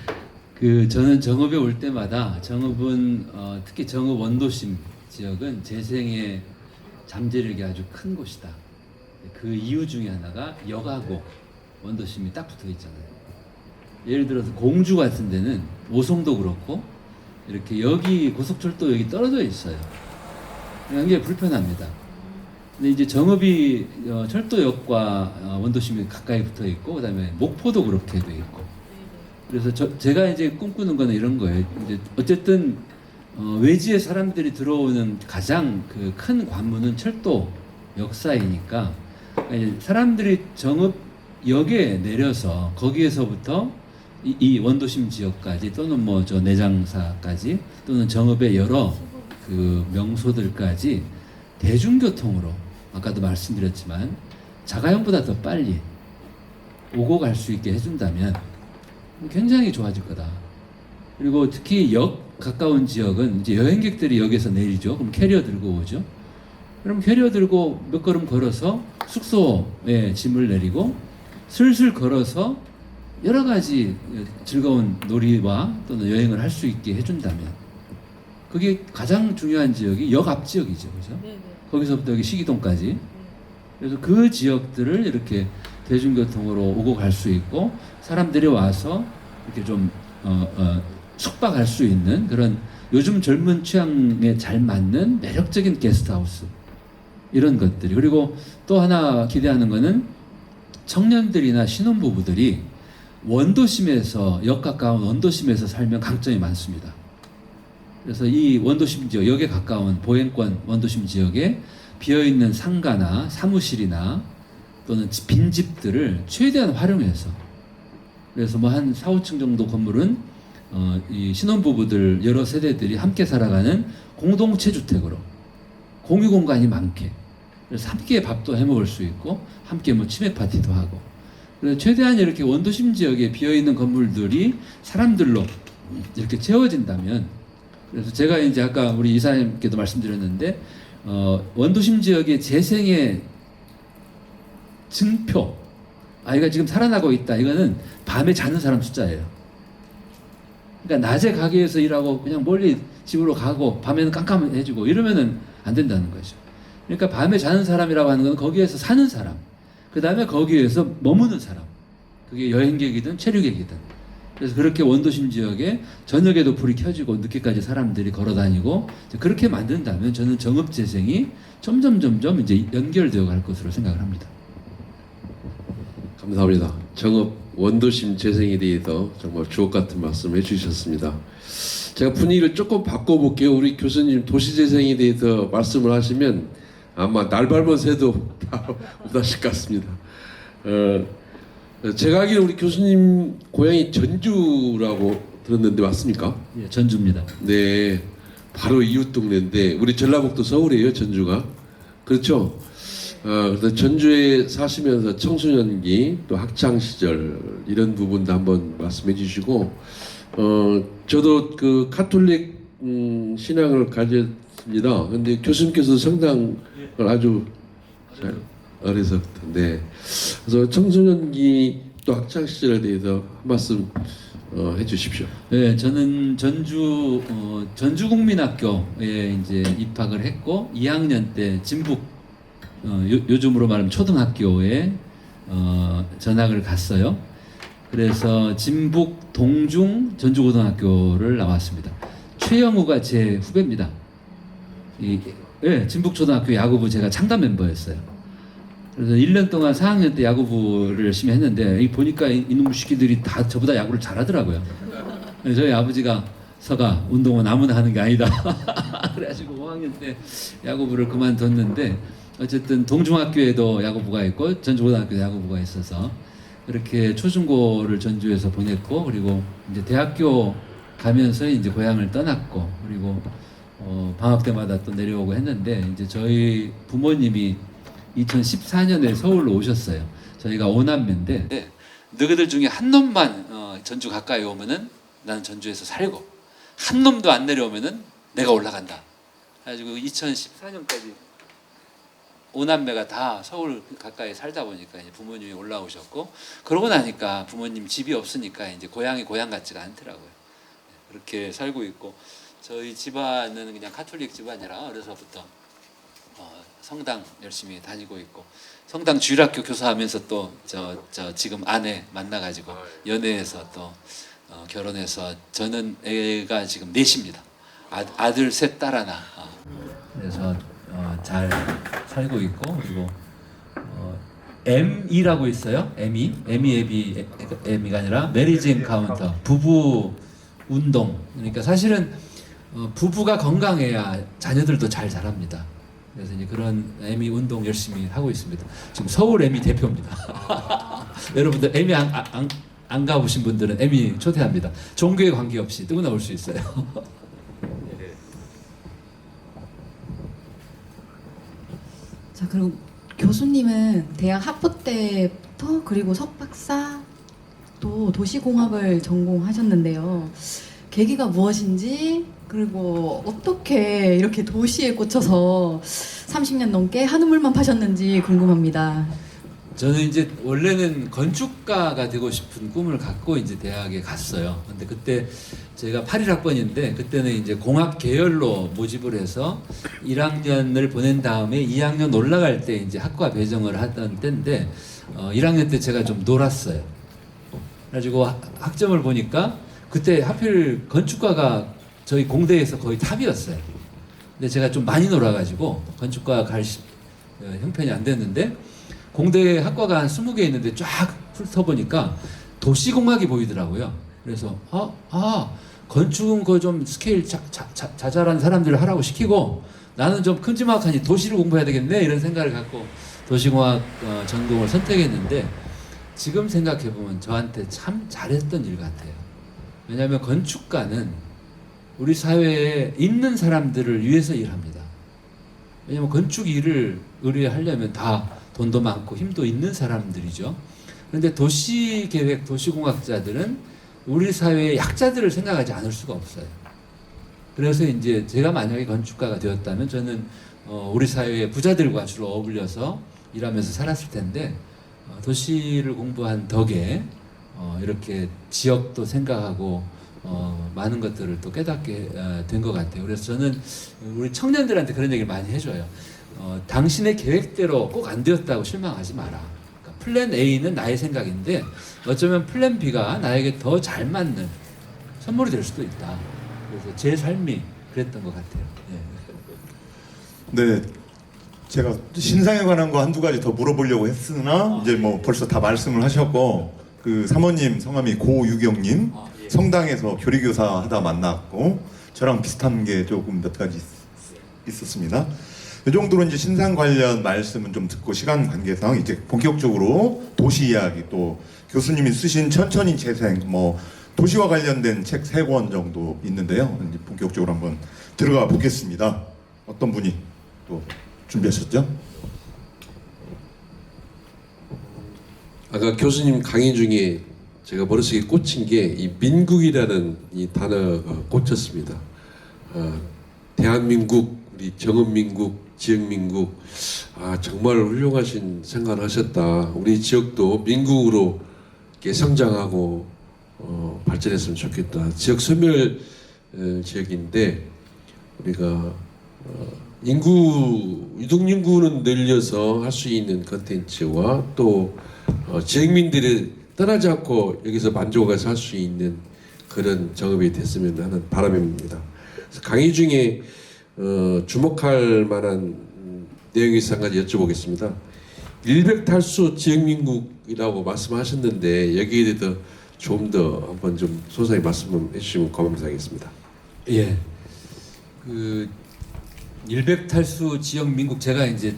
저는 정읍에 올 때마다 정읍은 특히 정읍 원도심 지역은 재생의 잠재력이 아주 큰 곳이다. 그 이유 중에 하나가 역하고 원도심이 딱 붙어 있잖아요. 예를 들어서 공주 같은 데는 오송도 그렇고 이렇게 여기 고속철도역이 떨어져 있어요. 굉장히 불편합니다. 근데 이제 정읍이 철도역과 원도심이 가까이 붙어 있고, 그다음에 목포도 그렇게 돼 있고. 그래서 제가 이제 꿈꾸는 거는 이런 거예요. 이제 어쨌든 외지의 사람들이 들어오는 가장 그 큰 관문은 철도 역사이니까 이제 사람들이 정읍역에 내려서 거기에서부터 이 원도심 지역까지 또는 저 내장사까지 또는 정읍의 여러 그 명소들까지 대중교통으로 아까도 말씀드렸지만 자가용보다 더 빨리 오고 갈 수 있게 해준다면 굉장히 좋아질 거다. 그리고 특히 역 가까운 지역은 이제 여행객들이 역에서 내리죠. 그럼 캐리어 들고 오죠. 그럼 캐리어 들고 몇 걸음 걸어서 숙소에 짐을 내리고 슬슬 걸어서 여러 가지 즐거운 놀이와 또는 여행을 할 수 있게 해준다면 그게 가장 중요한 지역이 역 앞 지역이죠. 그죠? 거기서부터 여기 시기동까지. 그래서 그 지역들을 이렇게 대중교통으로 오고 갈 수 있고 사람들이 와서 이렇게 좀 숙박할 수 있는 그런 요즘 젊은 취향에 잘 맞는 매력적인 게스트하우스 이런 것들이. 그리고 또 하나 기대하는 거는 청년들이나 신혼부부들이 원도심에서 역 가까운 원도심에서 살면 강점이 많습니다. 그래서 이 원도심 지역, 역에 가까운 보행권 원도심 지역에 비어있는 상가나 사무실이나 또는 빈집들을 최대한 활용해서, 그래서 한 4-5층 정도 건물은 이 신혼부부들 여러 세대들이 함께 살아가는 공동체 주택으로 공유 공간이 많게, 그래서 함께 밥도 해 먹을 수 있고 함께 치맥 파티도 하고, 그래서 최대한 이렇게 원도심 지역에 비어있는 건물들이 사람들로 이렇게 채워진다면, 그래서 제가 이제 아까 우리 이사님께도 말씀드렸는데 원도심 지역의 재생의 증표, 아이가 지금 살아나고 있다. 이거는 밤에 자는 사람 숫자예요. 그러니까 낮에 가게에서 일하고 그냥 멀리 집으로 가고 밤에는 깜깜해지고 이러면은 안 된다는 거죠. 그러니까 밤에 자는 사람이라고 하는 건 거기에서 사는 사람, 그 다음에 거기에서 머무는 사람, 그게 여행객이든 체류객이든. 그래서 그렇게 원도심 지역에 저녁에도 불이 켜지고 늦게까지 사람들이 걸어다니고 그렇게 만든다면 저는 정읍 재생이 점점 이제 연결되어 갈 것으로 생각을 합니다. 감사합니다. 정읍 원도심 재생에 대해서 정말 주옥 같은 말씀 해주셨습니다. 제가 분위기를 조금 바꿔볼게요. 우리 교수님 도시재생에 대해서 말씀을 하시면 아마 날 밟은 새도 다 못하실 것 같습니다. 제가 알기로 우리 교수님 고향이 전주라고 들었는데 맞습니까? 예, 전주입니다. 네, 바로 이웃 동네인데 우리 전라북도 서울이에요, 전주가. 그렇죠? 그래서 전주에 사시면서 청소년기 또 학창 시절 이런 부분도 한번 말씀해 주시고, 저도 그 카톨릭 신앙을 가졌습니다. 근데 교수님께서 성당을 아주 잘 어려서부터. 네. 그래서 청소년기 또 학창 시절에 대해서 한 말씀 해주십시오. 네, 저는 전주국민학교에 이제 입학을 했고 2학년 때 진북 요즘으로 말하면 초등학교에 전학을 갔어요. 그래서 진북 동중 전주고등학교를 나왔습니다. 최영우가 제 후배입니다. 진북초등학교 야구부 제가 창단 멤버였어요. 그래서 1년 동안 4학년 때 야구부를 열심히 했는데 보니까 이놈 시키들이 다 저보다 야구를 잘하더라고요. 그래서 저희 아버지가 서가 운동은 아무나 하는 게 아니다. 그래가지고 5학년 때 야구부를 그만뒀는데 어쨌든 동중학교에도 야구부가 있고 전주고등학교도 야구부가 있어서 이렇게 초중고를 전주에서 보냈고 그리고 이제 대학교 가면서 이제 고향을 떠났고 그리고 방학 때마다 또 내려오고 했는데 이제 저희 부모님이 2014년에 서울로 오셨어요. 저희가 5남매인데 너희들 중에 한 놈만 전주 가까이 오면은 나는 전주에서 살고 한 놈도 안 내려오면은 내가 올라간다. 그래가지고 2014년까지 5남매가 다 서울 가까이 살다 보니까 이제 부모님이 올라오셨고 그러고 나니까 부모님 집이 없으니까 이제 고향이 고향 같지가 않더라고요. 그렇게 살고 있고 저희 집안은 그냥 카톨릭 집안이라 어려서부터 성당 열심히 다니고 있고 성당 주일학교 교사하면서 또 저 지금 아내 만나가지고 연애해서 또 결혼해서 저는 애가 지금 넷입니다. 아들 셋 딸 하나. 그래서 잘 살고 있고 그리고 ME라고 있어요. ME가 아니라 메리지 엔카운터 부부 운동. 그러니까 사실은 부부가 건강해야 자녀들도 잘 자랍니다. 그래서 이제 그런 ME 운동 열심히 하고 있습니다. 지금 서울 ME 대표입니다. 여러분들 ME 안 가보신 분들은 ME 초대합니다. 종교에 관계없이 누구나 올 수 있어요. 자, 그리고 교수님은 대학 학부 때부터 그리고 석박사 또 도시공학을 전공하셨는데요. 계기가 무엇인지 그리고 어떻게 이렇게 도시에 꽂혀서 30년 넘게 한우물만 파셨는지 궁금합니다. 저는 이제 원래는 건축가가 되고 싶은 꿈을 갖고 이제 대학에 갔어요. 근데 그때 제가 81학번인데 그때는 이제 공학 계열로 모집을 해서 1학년을 보낸 다음에 2학년 올라갈 때 이제 학과 배정을 하던 때인데 1학년 때 제가 좀 놀았어요. 그래가지고 학점을 보니까 그때 하필 건축과가 저희 공대에서 거의 탑이었어요. 근데 제가 좀 많이 놀아가지고 건축과 갈 형편이 안 됐는데 공대 학과가 한 20개 있는데 쫙 훑어보니까 도시공학이 보이더라고요. 그래서 건축은 그 좀 스케일 자잘한 사람들을 하라고 시키고 나는 좀 큼지막하니 도시를 공부해야 되겠네 이런 생각을 갖고 도시공학 전공을 선택했는데 지금 생각해보면 저한테 참 잘했던 일 같아요. 왜냐하면 건축가는 우리 사회에 있는 사람들을 위해서 일합니다. 왜냐하면 건축 일을 의뢰하려면 다 돈도 많고 힘도 있는 사람들이죠. 그런데 도시계획, 도시공학자들은 우리 사회의 약자들을 생각하지 않을 수가 없어요. 그래서 이제 제가 만약에 건축가가 되었다면 저는 우리 사회의 부자들과 주로 어울려서 일하면서 살았을 텐데 도시를 공부한 덕에 이렇게 지역도 생각하고 많은 것들을 또 깨닫게 된 것 같아요. 그래서 저는 우리 청년들한테 그런 얘기를 많이 해줘요. 당신의 계획대로 꼭 안 되었다고 실망하지 마라. 그러니까 플랜 A는 나의 생각인데 어쩌면 플랜 B가 나에게 더 잘 맞는 선물이 될 수도 있다. 그래서 제 삶이 그랬던 것 같아요. 네, 제가 신상에 관한 거 한두 가지 더 물어보려고 했으나 이제 뭐 벌써 다 말씀을 하셨고 그 사모님 성함이 고유경님 성당에서 교리교사 하다 만났고 저랑 비슷한 게 조금 몇 가지 있었습니다. 이 정도로 이제 신상 관련 말씀은 좀 듣고 시간 관계상 이제 본격적으로 도시 이야기 또 교수님이 쓰신 천천히 재생 뭐 도시와 관련된 책 3권 정도 있는데요. 이제 본격적으로 한번 들어가 보겠습니다. 어떤 분이 또 준비하셨죠? 아까 교수님 강의 중에 제가 머릿속에 꽂힌 게 이 민국이라는 이 단어가 꽂혔습니다. 대한민국, 우리 정읍민국, 지역민국, 정말 훌륭하신 생각을 하셨다. 우리 지역도 민국으로 이렇게 성장하고 발전했으면 좋겠다. 지역 소멸 지역인데 우리가 유동인구는 늘려서 할 수 있는 컨텐츠와 또 지역민들이 떠나지 않고 여기서 만족해서 할 수 있는 그런 정읍이 됐으면 하는 바람입니다. 그래서 강의 중에 주목할 만한 내용이 있어 한 가지 여쭤보겠습니다. 일백탈수 지역민국이라고 말씀하셨는데 여기에 대해서 좀 더 한번 좀 소상히 말씀해 주시면 감사하겠습니다. 예. 그 일백탈수 지역 민국 제가 이제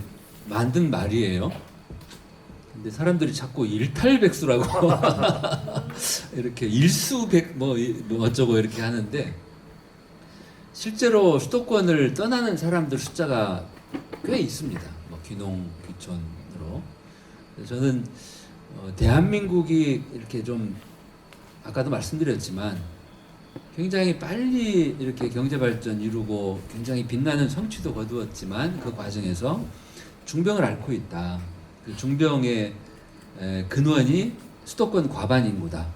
만든 말이에요. 근데 사람들이 자꾸 일탈백수라고 이렇게 일수백 뭐 어쩌고 이렇게 하는데 실제로 수도권을 떠나는 사람들 숫자가 꽤 있습니다. 뭐 귀농, 귀촌으로. 그래서 저는 대한민국이 이렇게 좀 아까도 말씀드렸지만 굉장히 빨리 이렇게 경제 발전 이루고 굉장히 빛나는 성취도 거두었지만 그 과정에서 중병을 앓고 있다. 그 중병의 근원이 수도권 과반 인구다.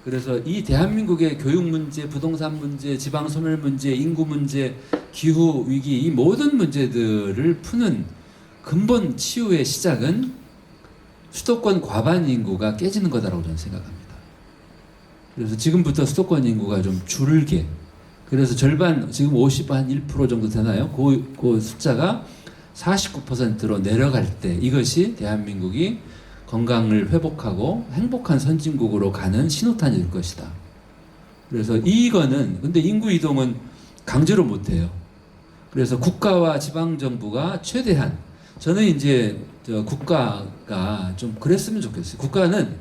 그래서 이 대한민국의 교육 문제, 부동산 문제, 지방 소멸 문제, 인구 문제, 기후 위기 이 모든 문제들을 푸는 근본 치유의 시작은 수도권 과반 인구가 깨지는 거다라고 저는 생각합니다. 그래서 지금부터 수도권 인구가 좀 줄게. 그래서 절반 지금 51% 정도 되나요? 그 숫자가 49%로 내려갈 때 이것이 대한민국이 건강을 회복하고 행복한 선진국으로 가는 신호탄이 될 것이다. 그래서 이거는 근데 인구 이동은 강제로 못 해요. 그래서 국가와 지방 정부가 최대한 저는 이제 국가가 좀 그랬으면 좋겠어요. 국가는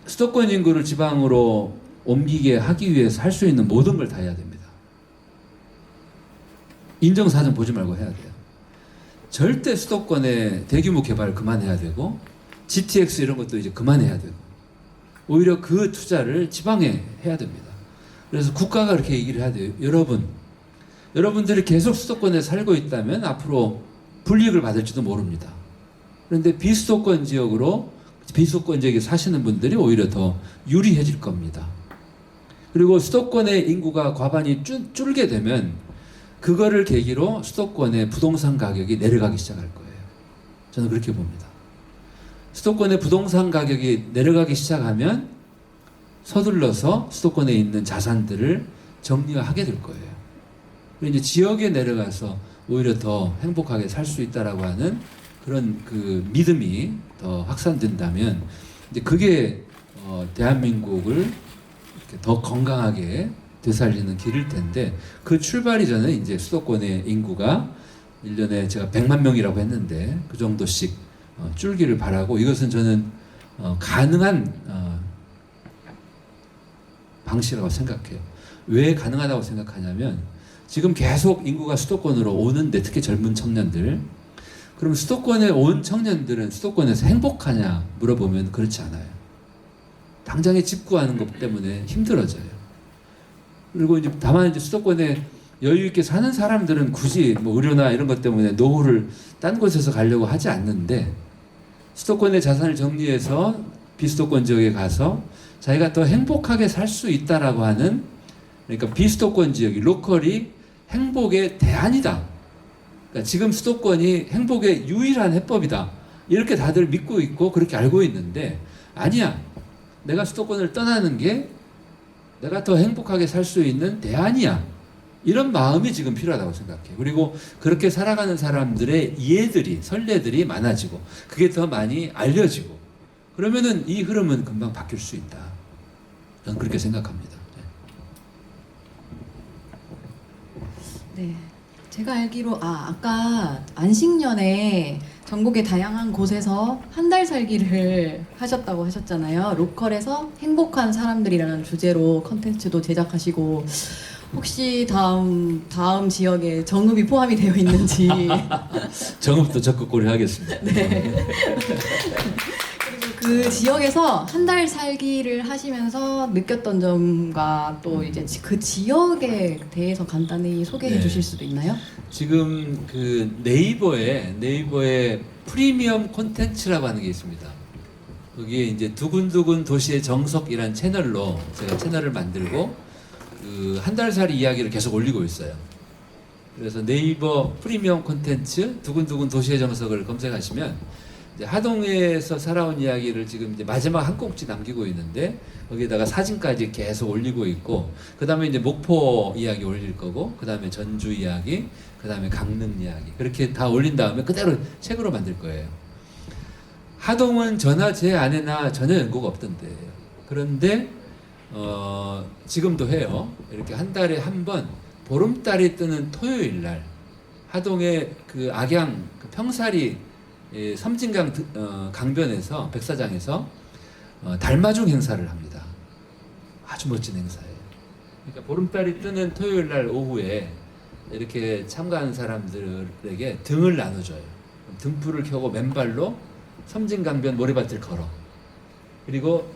수도권 인구를 지방으로 옮기게 하기 위해서 할 수 있는 모든 걸 다 해야 됩니다. 인정사정 보지 말고 해야 돼요. 절대 수도권의 대규모 개발 그만해야 되고 GTX 이런 것도 이제 그만해야 되고 오히려 그 투자를 지방에 해야 됩니다. 그래서 국가가 그렇게 얘기를 해야 돼요. 여러분들이 계속 수도권에 살고 있다면 앞으로 불이익을 받을지도 모릅니다. 그런데 비수도권 지역에 사시는 분들이 오히려 더 유리해질 겁니다. 그리고 수도권의 인구가 과반이 줄게 되면 그거를 계기로 수도권의 부동산 가격이 내려가기 시작할 거예요. 저는 그렇게 봅니다. 수도권의 부동산 가격이 내려가기 시작하면 서둘러서 수도권에 있는 자산들을 정리하게 될 거예요. 그리고 이제 지역에 내려가서 오히려 더 행복하게 살 수 있다라고 하는 그런 그 믿음이 더 확산된다면 이제 그게 대한민국을 이렇게 더 건강하게 되살리는 길일 텐데 그 출발이 저는 이제 수도권의 인구가 1년에 제가 100만 명이라고 했는데 그 정도씩 줄기를 바라고 이것은 저는 가능한 방식이라고 생각해요. 왜 가능하다고 생각하냐면 지금 계속 인구가 수도권으로 오는데 특히 젊은 청년들 그럼 수도권에 온 청년들은 수도권에서 행복하냐 물어보면 그렇지 않아요. 당장에 집 구하는 것 때문에 힘들어져요. 그리고 이제 다만 이제 수도권에 여유 있게 사는 사람들은 굳이 뭐 의료나 이런 것 때문에 노후를 딴 곳에서 가려고 하지 않는데 수도권의 자산을 정리해서 비수도권 지역에 가서 자기가 더 행복하게 살 수 있다라고 하는 그러니까 비수도권 지역이 로컬이 행복의 대안이다. 그러니까 지금 수도권이 행복의 유일한 해법이다. 이렇게 다들 믿고 있고 그렇게 알고 있는데 아니야. 내가 수도권을 떠나는 게 내가 더 행복하게 살 수 있는 대안이야. 이런 마음이 지금 필요하다고 생각해요. 그리고 그렇게 살아가는 사람들의 이해들이 선례들이 많아지고 그게 더 많이 알려지고 그러면은 이 흐름은 금방 바뀔 수 있다. 저는 그렇게 생각합니다. 네. 제가 알기로 아까 안식년에 전국의 다양한 곳에서 한 달 살기를 하셨다고 하셨잖아요. 로컬에서 행복한 사람들이라는 주제로 컨텐츠도 제작하시고 혹시 다음 지역에 정읍이 포함이 되어 있는지 정읍도 적극 고려하겠습니다. 네. 그리고 그 지역에서 한 달 살기를 하시면서 느꼈던 점과 또 이제 그 지역에 대해서 간단히 소개해 주실 수도 있나요? 지금 그 네이버에 프리미엄 콘텐츠라고 하는 게 있습니다. 거기에 이제 두근두근 도시의 정석이란 채널로 제가 채널을 만들고 그 한 달 살이 이야기를 계속 올리고 있어요. 그래서 네이버 프리미엄 콘텐츠 두근두근 도시의 정석을 검색하시면 이제 하동에서 살아온 이야기를 지금 이제 마지막 한 꼭지 남기고 있는데 거기다가 사진까지 계속 올리고 있고 그다음에 이제 목포 이야기 올릴 거고 그다음에 전주 이야기 그다음에 강릉 이야기 그렇게 다 올린 다음에 그대로 책으로 만들 거예요. 하동은 저나 제 아내나 전혀 연고가 없던데 그런데 지금도 해요. 이렇게 한 달에 한 번 보름달이 뜨는 토요일 날 하동의 그 악양 그 평사리 섬진강 강변에서 백사장에서 달마중 행사를 합니다. 아주 멋진 행사예요. 그러니까 보름달이 뜨는 토요일 날 오후에 이렇게 참가한 사람들에게 등을 나눠줘요. 등불을 켜고 맨발로 섬진강변 모래밭을 걸어. 그리고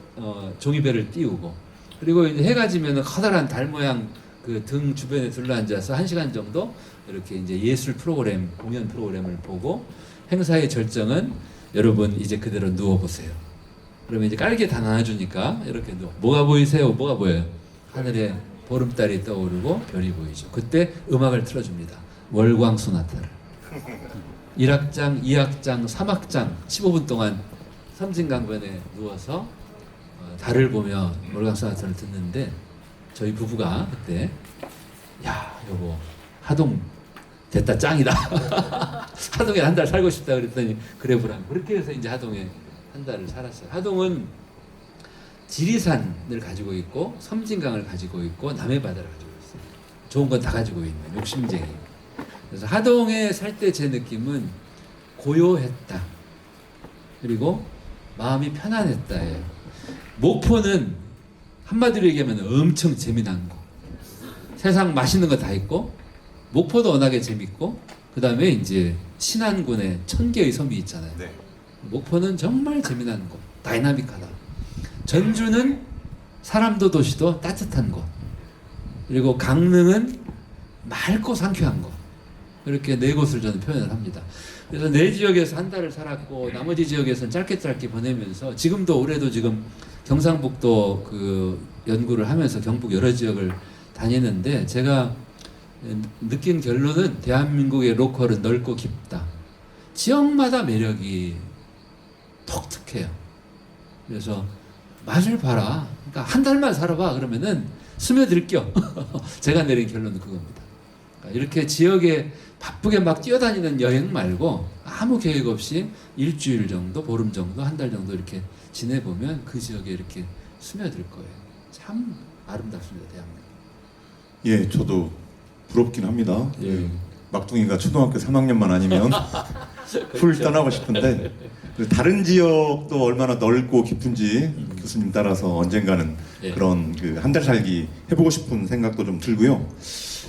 종이배를 띄우고 그리고 이제 해가 지면은 커다란 달 모양 그 등 주변에 둘러앉아서 1시간 정도 이렇게 이제 예술 프로그램 공연 프로그램을 보고 행사의 절정은 여러분 이제 그대로 누워 보세요. 그러면 이제 깔개 다 나눠주니까 이렇게 누워. 뭐가 보이세요? 뭐가 보여요? 하늘에 보름달이 떠오르고 별이 보이죠. 그때 음악을 틀어줍니다. 월광 소나타를. 1악장, 2악장, 3악장 15분 동안 섬진강변에 누워서 달을 보며 월광 소나타를 듣는데 저희 부부가 그때 야 여보 하동 됐다 짱이다. 하동에 한 달 살고 싶다 그랬더니 그래 보라고 그렇게 해서 이제 하동에 한 달을 살았어요. 하동은 지리산을 가지고 있고 섬진강을 가지고 있고 남해바다를 가지고 있어요. 좋은 건 다 가지고 있는 욕심쟁이. 그래서 하동에 살 때 제 느낌은 고요했다. 그리고 마음이 편안했다예요. 목포는 한마디로 얘기하면 엄청 재미난 거. 세상 맛있는 거 다 있고 목포도 워낙에 재밌고 그 다음에 이제 신안군에 1000개의 섬이 있잖아요. 네. 목포는 정말 재미난 곳, 다이나믹하다. 전주는 사람도 도시도 따뜻한 곳. 그리고 강릉은 맑고 상쾌한 곳. 이렇게 네 곳을 저는 표현을 합니다. 그래서 네 지역에서 한 달을 살았고 나머지 지역에서는 짧게 보내면서 지금도 올해도 지금 경상북도 그 연구를 하면서 경북 여러 지역을 다니는데 제가 느낀 결론은 대한민국의 로컬은 넓고 깊다. 지역마다 매력이 독특해요. 그래서 맛을 봐라. 그러니까 한 달만 살아봐. 그러면은 스며들겨. 제가 내린 결론은 그겁니다. 그러니까 이렇게 지역에 바쁘게 막 뛰어다니는 여행 말고 아무 계획 없이 일주일 정도, 보름 정도, 한 달 정도 이렇게 지내보면 그 지역에 이렇게 스며들 거예요. 참 아름답습니다, 대한민국. 예, 저도 부럽긴 합니다. 예. 막둥이가 초등학교 3학년만 아니면 훌 떠나고 싶은데 그 다른 지역도 얼마나 넓고 깊은지 교수님 따라서 언젠가는 예. 그런 그 한 달 살기 해보고 싶은 생각도 좀 들고요.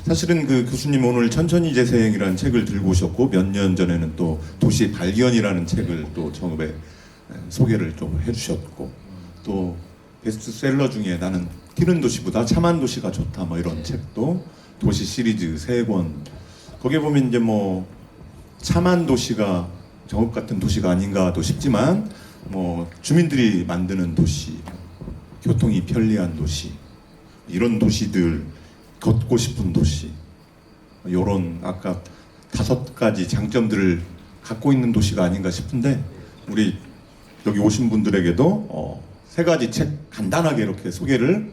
사실은 그 교수님 오늘 천천히 재생이라는 책을 들고 오셨고 몇 년 전에는 또 도시 발견이라는 책을 또 처음에 소개를 좀 해주셨고 또 베스트셀러 중에 나는 튀는 도시보다 참한 도시가 좋다 뭐 이런 책도 도시 시리즈 3권 거기에 보면 이제 뭐 참한 도시가 정읍 같은 도시가 아닌가도 싶지만 뭐 주민들이 만드는 도시 교통이 편리한 도시 이런 도시들 걷고 싶은 도시 이런 아까 5가지 장점들을 갖고 있는 도시가 아닌가 싶은데 우리 여기 오신 분들에게도 3가지 책 간단하게 이렇게 소개를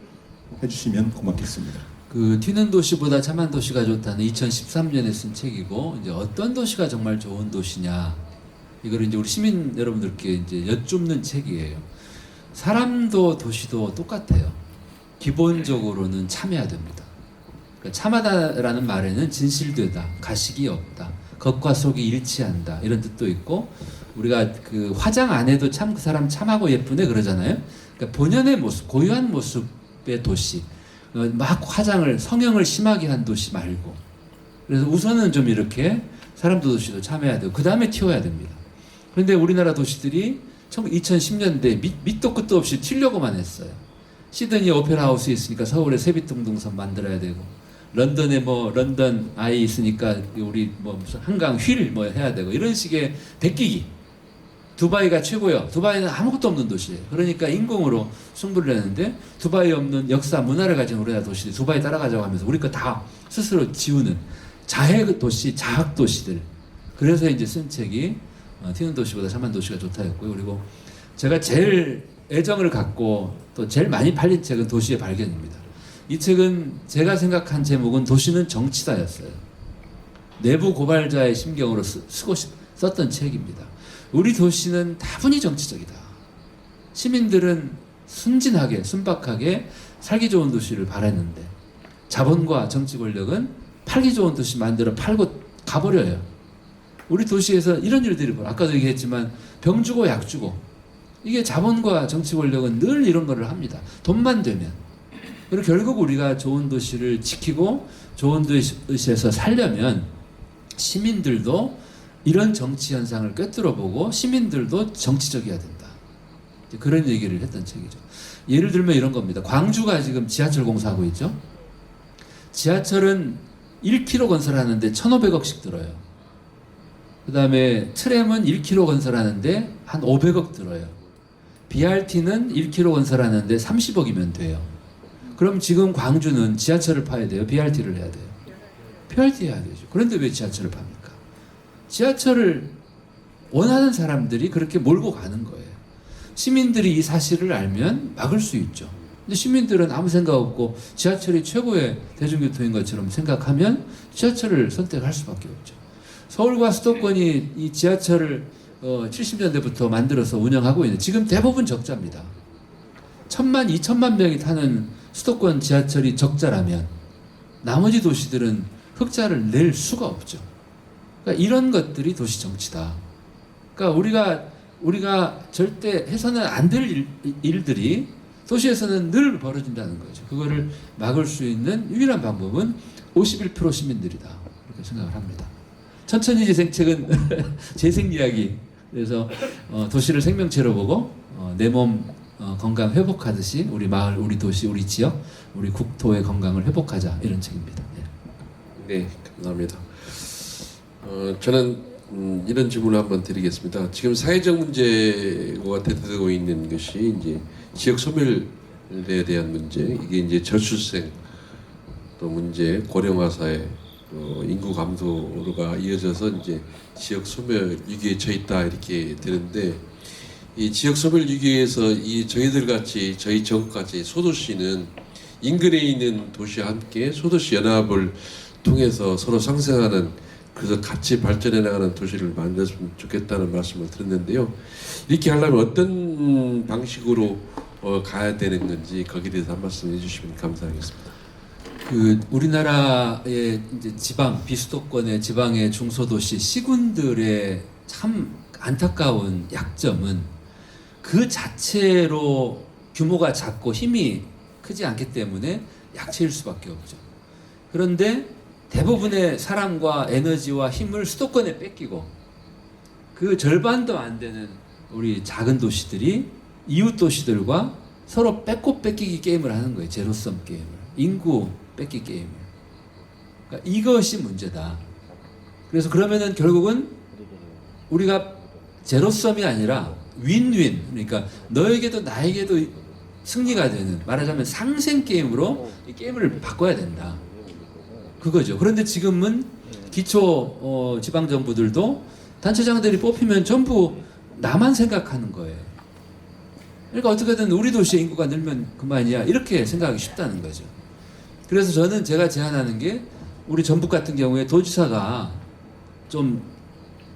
해주시면 고맙겠습니다. 그 튀는 도시보다 참한 도시가 좋다는 2013년에 쓴 책이고 이제 어떤 도시가 정말 좋은 도시냐 이거를 이제 우리 시민 여러분들께 이제 여쭙는 책이에요. 사람도 도시도 똑같아요. 기본적으로는 참해야 됩니다. 그러니까 참하다라는 말에는 진실되다, 가식이 없다, 겉과 속이 일치한다 이런 뜻도 있고 우리가 그 화장 안 해도 참 그 사람 참하고 예쁘네 그러잖아요. 그러니까 본연의 모습, 고유한 모습의 도시, 막 화장을 성형을 심하게 한 도시 말고 그래서 우선은 좀 이렇게 사람도 도시도 참해야 되고 그 다음에 튀어야 됩니다. 그런데 우리나라 도시들이 2010년대 밑도 끝도 없이 튀려고만 했어요. 시드니 오페라 하우스 있으니까 서울에 세빛동동선 만들어야 되고 런던에 뭐 런던 아이 있으니까 우리 뭐 무슨 한강 휠 뭐 해야 되고 이런 식의 베끼기. 두바이가 최고요. 두바이는 아무것도 없는 도시예요. 그러니까 인공으로 승부를 내는데 두바이 없는 역사 문화를 가진 우리나라 도시들이 두바이 따라가자고 하면서 우리 거 다 스스로 지우는 자해 도시, 자학 도시들. 그래서 이제 쓴 책이 튀는 도시보다 참한 도시가 좋다 했고요. 그리고 제가 제일 애정을 갖고 또 제일 많이 팔린 책은 도시의 발견입니다. 이 책은 제가 생각한 제목은 도시는 정치다였어요. 내부 고발자의 심경으로 썼던 책입니다. 우리 도시는 다분히 정치적이다. 시민들은 순진하게 순박하게 살기 좋은 도시를 바랐는데 자본과 정치 권력은 팔기 좋은 도시 만들어 팔고 가버려요. 우리 도시에서 이런 일들이 벌어요. 아까도 얘기했지만 병 주고 약 주고, 이게 자본과 정치 권력은 늘 이런 거를 합니다. 돈만 되면. 그리고 결국 우리가 좋은 도시를 지키고 좋은 도시에서 살려면 시민들도 이런 정치 현상을 꿰뚫어 보고 시민들도 정치적이어야 된다. 그런 얘기를 했던 책이죠. 예를 들면 이런 겁니다. 광주가 지금 지하철 공사하고 있죠. 지하철은 1km 건설하는데 1,500억씩 들어요. 그 다음에 트램은 1km 건설하는데 한 500억 들어요. BRT는 1km 건설하는데 30억이면 돼요. 그럼 지금 광주는 지하철을 파야 돼요? BRT를 해야 돼요? BRT 해야 되죠. 그런데 왜 지하철을 팝니까? 지하철을 원하는 사람들이 그렇게 몰고 가는 거예요. 시민들이 이 사실을 알면 막을 수 있죠. 근데 시민들은 아무 생각 없고 지하철이 최고의 대중교통인 것처럼 생각하면 지하철을 선택할 수밖에 없죠. 서울과 수도권이 이 지하철을 70년대부터 만들어서 운영하고 있는, 지금 대부분 적자입니다. 1,000만, 2,000만 명이 타는 수도권 지하철이 적자라면 나머지 도시들은 흑자를 낼 수가 없죠. 그러니까 이런 것들이 도시 정치다. 그러니까 우리가 절대 해서는 안 될 일들이 도시에서는 늘 벌어진다는 거죠. 그거를 막을 수 있는 유일한 방법은 51% 시민들이다. 이렇게 생각을 합니다. 천천히 재생책은 재생 이야기. 그래서 도시를 생명체로 보고 내 몸 건강 회복하듯이 우리 마을, 우리 도시, 우리 지역, 우리 국토의 건강을 회복하자, 이런 책입니다. 네, 감사합니다. 저는 이런 질문을 한번 드리겠습니다. 지금 사회적 문제가 대두되고 있는 것이 이제 지역 소멸에 대한 문제, 이게 이제 저출생 또 문제, 고령화 사회, 인구 감소가 이어져서 이제 지역 소멸 위기에 처해 있다, 이렇게 되는데, 이 지역 소멸 위기에서 이 저희들 같이, 저희 지역 같이 소도시는 인근에 있는 도시와 함께 소도시 연합을 통해서 서로 상생하는, 그래서 같이 발전해 나가는 도시를 만들었으면 좋겠다는 말씀을 들었는데요. 이렇게 하려면 어떤 방식으로 가야 되는 건지 거기에 대해서 한 말씀 해주시면 감사하겠습니다. 우리나라의 이제 지방, 비수도권의 지방의 중소도시, 시군들의 참 안타까운 약점은 그 자체로 규모가 작고 힘이 크지 않기 때문에 약체일 수밖에 없죠. 그런데 대부분의 사람과 에너지와 힘을 수도권에 뺏기고 그 절반도 안 되는 우리 작은 도시들이 이웃 도시들과 서로 뺏고 뺏기기 게임을 하는 거예요. 제로섬 게임을. 인구 뺏기 게임을. 그러니까 이것이 문제다. 그래서 그러면은 결국은 우리가 제로섬이 아니라 윈윈, 그러니까 너에게도 나에게도 승리가 되는, 말하자면 상생 게임으로 이 게임을 바꿔야 된다. 그거죠. 그런데 지금은 기초 지방 정부들도 단체장들이 뽑히면 전부 나만 생각하는 거예요. 그러니까 어떻게든 우리 도시의 인구가 늘면 그만이야, 이렇게 생각하기 쉽다는 거죠. 그래서 저는 제가 제안하는 게, 우리 전북 같은 경우에 도지사가 좀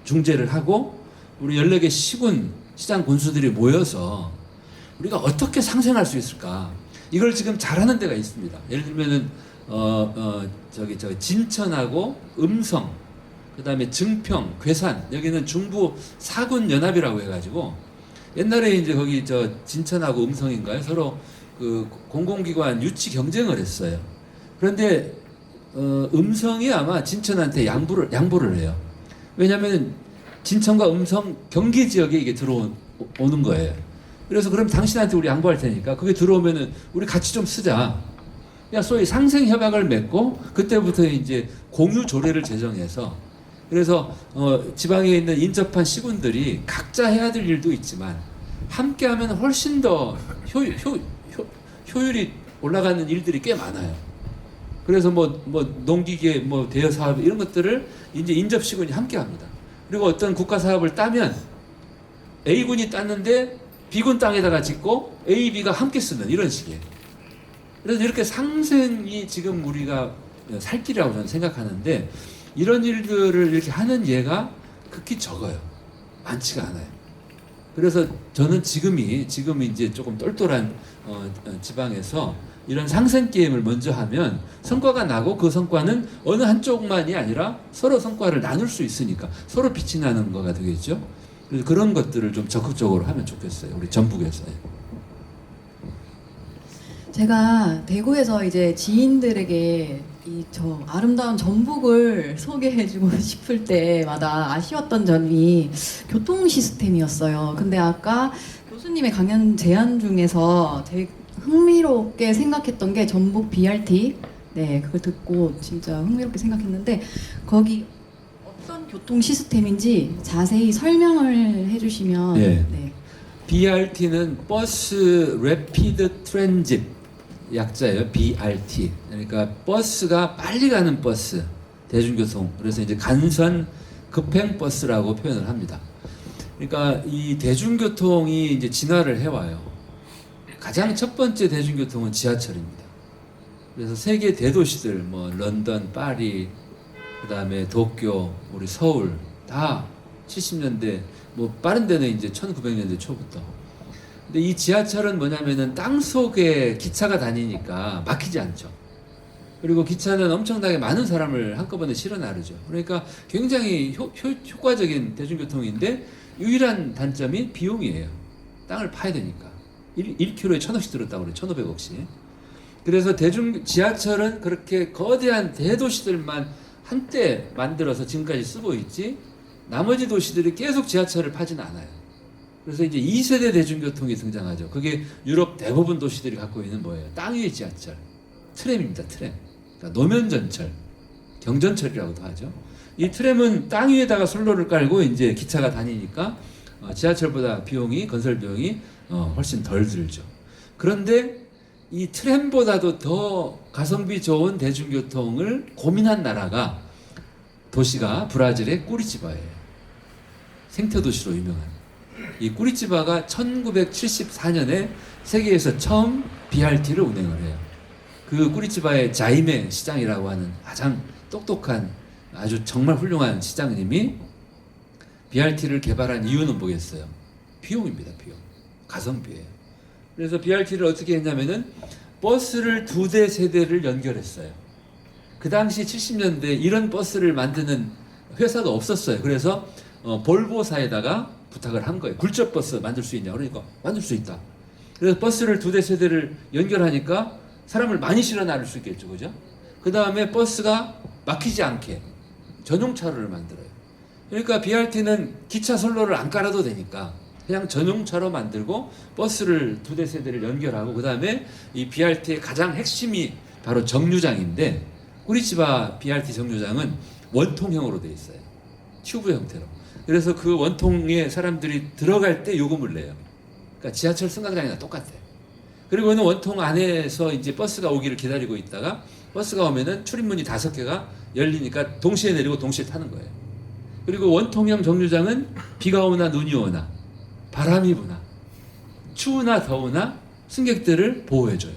중재를 하고 우리 14개 시군 시장 군수들이 모여서 우리가 어떻게 상생할 수 있을까, 이걸 지금 잘하는 데가 있습니다. 예를 들면은 저기 진천하고 음성, 그다음에 증평, 괴산, 여기는 중부 사군 연합이라고 해가지고 옛날에 이제 거기 진천하고 음성인가요? 서로 그 공공기관 유치 경쟁을 했어요. 그런데 음성이 아마 진천한테 양보를 해요. 왜냐하면 진천과 음성 경계 지역에 이게 들어오는 거예요. 그래서 그럼 당신한테 우리 양보할 테니까 그게 들어오면은 우리 같이 좀 쓰자. 소위 상생 협약을 맺고 그때부터 이제 공유 조례를 제정해서, 그래서 지방에 있는 인접한 시군들이 각자 해야 될 일도 있지만 함께하면 훨씬 더 효율이 올라가는 일들이 꽤 많아요. 그래서 농기계, 대여 사업 이런 것들을 이제 인접 시군이 함께합니다. 그리고 어떤 국가 사업을 따면 A군이 땄는데 B군 땅에다가 짓고 A, B가 함께 쓰는 이런 식이에요. 그래서 이렇게 상생이 지금 우리가 살 길이라고 저는 생각하는데 이런 일들을 이렇게 하는 예가 극히 적어요. 많지가 않아요. 그래서 저는 지금이 이제 조금 똘똘한 지방에서 이런 상생 게임을 먼저 하면 성과가 나고 그 성과는 어느 한쪽만이 아니라 서로 성과를 나눌 수 있으니까 서로 빛이 나는 거가 되겠죠. 그래서 그런 것들을 좀 적극적으로 하면 좋겠어요. 우리 전북에서. 제가 대구에서 이제 지인들에게 이 저 아름다운 전북을 소개해주고 싶을 때마다 아쉬웠던 점이 교통 시스템이었어요. 근데 아까 교수님의 강연 제안 중에서 되게 흥미롭게 생각했던 게 전북 BRT. 네, 그걸 듣고 진짜 흥미롭게 생각했는데 거기 어떤 교통 시스템인지 자세히 설명을 해주시면. 네. 네. BRT는 버스 래피드 트랜짓 약자예요. BRT. 그러니까 버스가 빨리 가는 버스, 대중교통. 그래서 이제 간선 급행 버스라고 표현을 합니다. 그러니까 이 대중교통이 이제 진화를 해와요. 가장 첫 번째 대중교통은 지하철입니다. 그래서 세계 대도시들, 뭐 런던, 파리, 그다음에 도쿄, 우리 서울 다 70년대, 뭐 빠른 데는 이제 1900년대 초부터. 근데 이 지하철은 뭐냐면은 땅 속에 기차가 다니니까 막히지 않죠. 그리고 기차는 엄청나게 많은 사람을 한꺼번에 실어 나르죠. 그러니까 굉장히 효과적인 대중교통인데 유일한 단점이 비용이에요. 땅을 파야 되니까. 1km에 1,000억씩 들었다고 그래요. 1,500억씩. 그래서 지하철은 그렇게 거대한 대도시들만 한때 만들어서 지금까지 쓰고 있지 나머지 도시들이 계속 지하철을 파진 않아요. 그래서 이제 2세대 대중교통이 등장하죠. 그게 유럽 대부분 도시들이 갖고 있는 뭐예요? 땅 위의 지하철. 트램입니다. 트램. 그러니까 노면전철. 경전철이라고도 하죠. 이 트램은 땅 위에다가 선로를 깔고 이제 기차가 다니니까 지하철보다 건설 비용이 훨씬 덜 들죠. 그런데 이 트램보다도 더 가성비 좋은 대중교통을 고민한 나라가 도시가 브라질의 꾸리티바예요. 생태도시로 유명한. 이 꾸리티바가 1974년에 세계에서 처음 BRT를 운행을 해요. 그 꾸리티바의 자이메 시장이라고 하는 가장 똑똑한 아주 정말 훌륭한 시장님이 BRT를 개발한 이유는 뭐겠어요? 비용입니다. 비용. 가성비예요. 그래서 BRT를 어떻게 했냐면은 버스를 2대, 3대를 연결했어요. 그 당시 70년대 이런 버스를 만드는 회사도 없었어요. 그래서 볼보사에다가 부탁을 한 거예요. 굴절 버스 만들 수 있냐? 그러니까 만들 수 있다. 그래서 버스를 2대, 3대를 연결하니까 사람을 많이 실어 나를 수 있겠죠. 그죠? 그 다음에 버스가 막히지 않게 전용차로를 만들어요. 그러니까 BRT는 기차 선로를 안 깔아도 되니까 그냥 전용차로 만들고 버스를 2대, 3대를 연결하고 그 다음에 이 BRT의 가장 핵심이 바로 정류장인데 꾸리티바 BRT 정류장은 원통형으로 되어 있어요. 튜브 형태로. 그래서 그 원통에 사람들이 들어갈 때 요금을 내요. 그러니까 지하철 승강장이랑 똑같아요. 그리고는 원통 안에서 이제 버스가 오기를 기다리고 있다가 버스가 오면은 출입문이 5개가 열리니까 동시에 내리고 동시에 타는 거예요. 그리고 원통형 정류장은 비가 오나 눈이 오나 바람이 부나 추우나 더우나 승객들을 보호해줘요.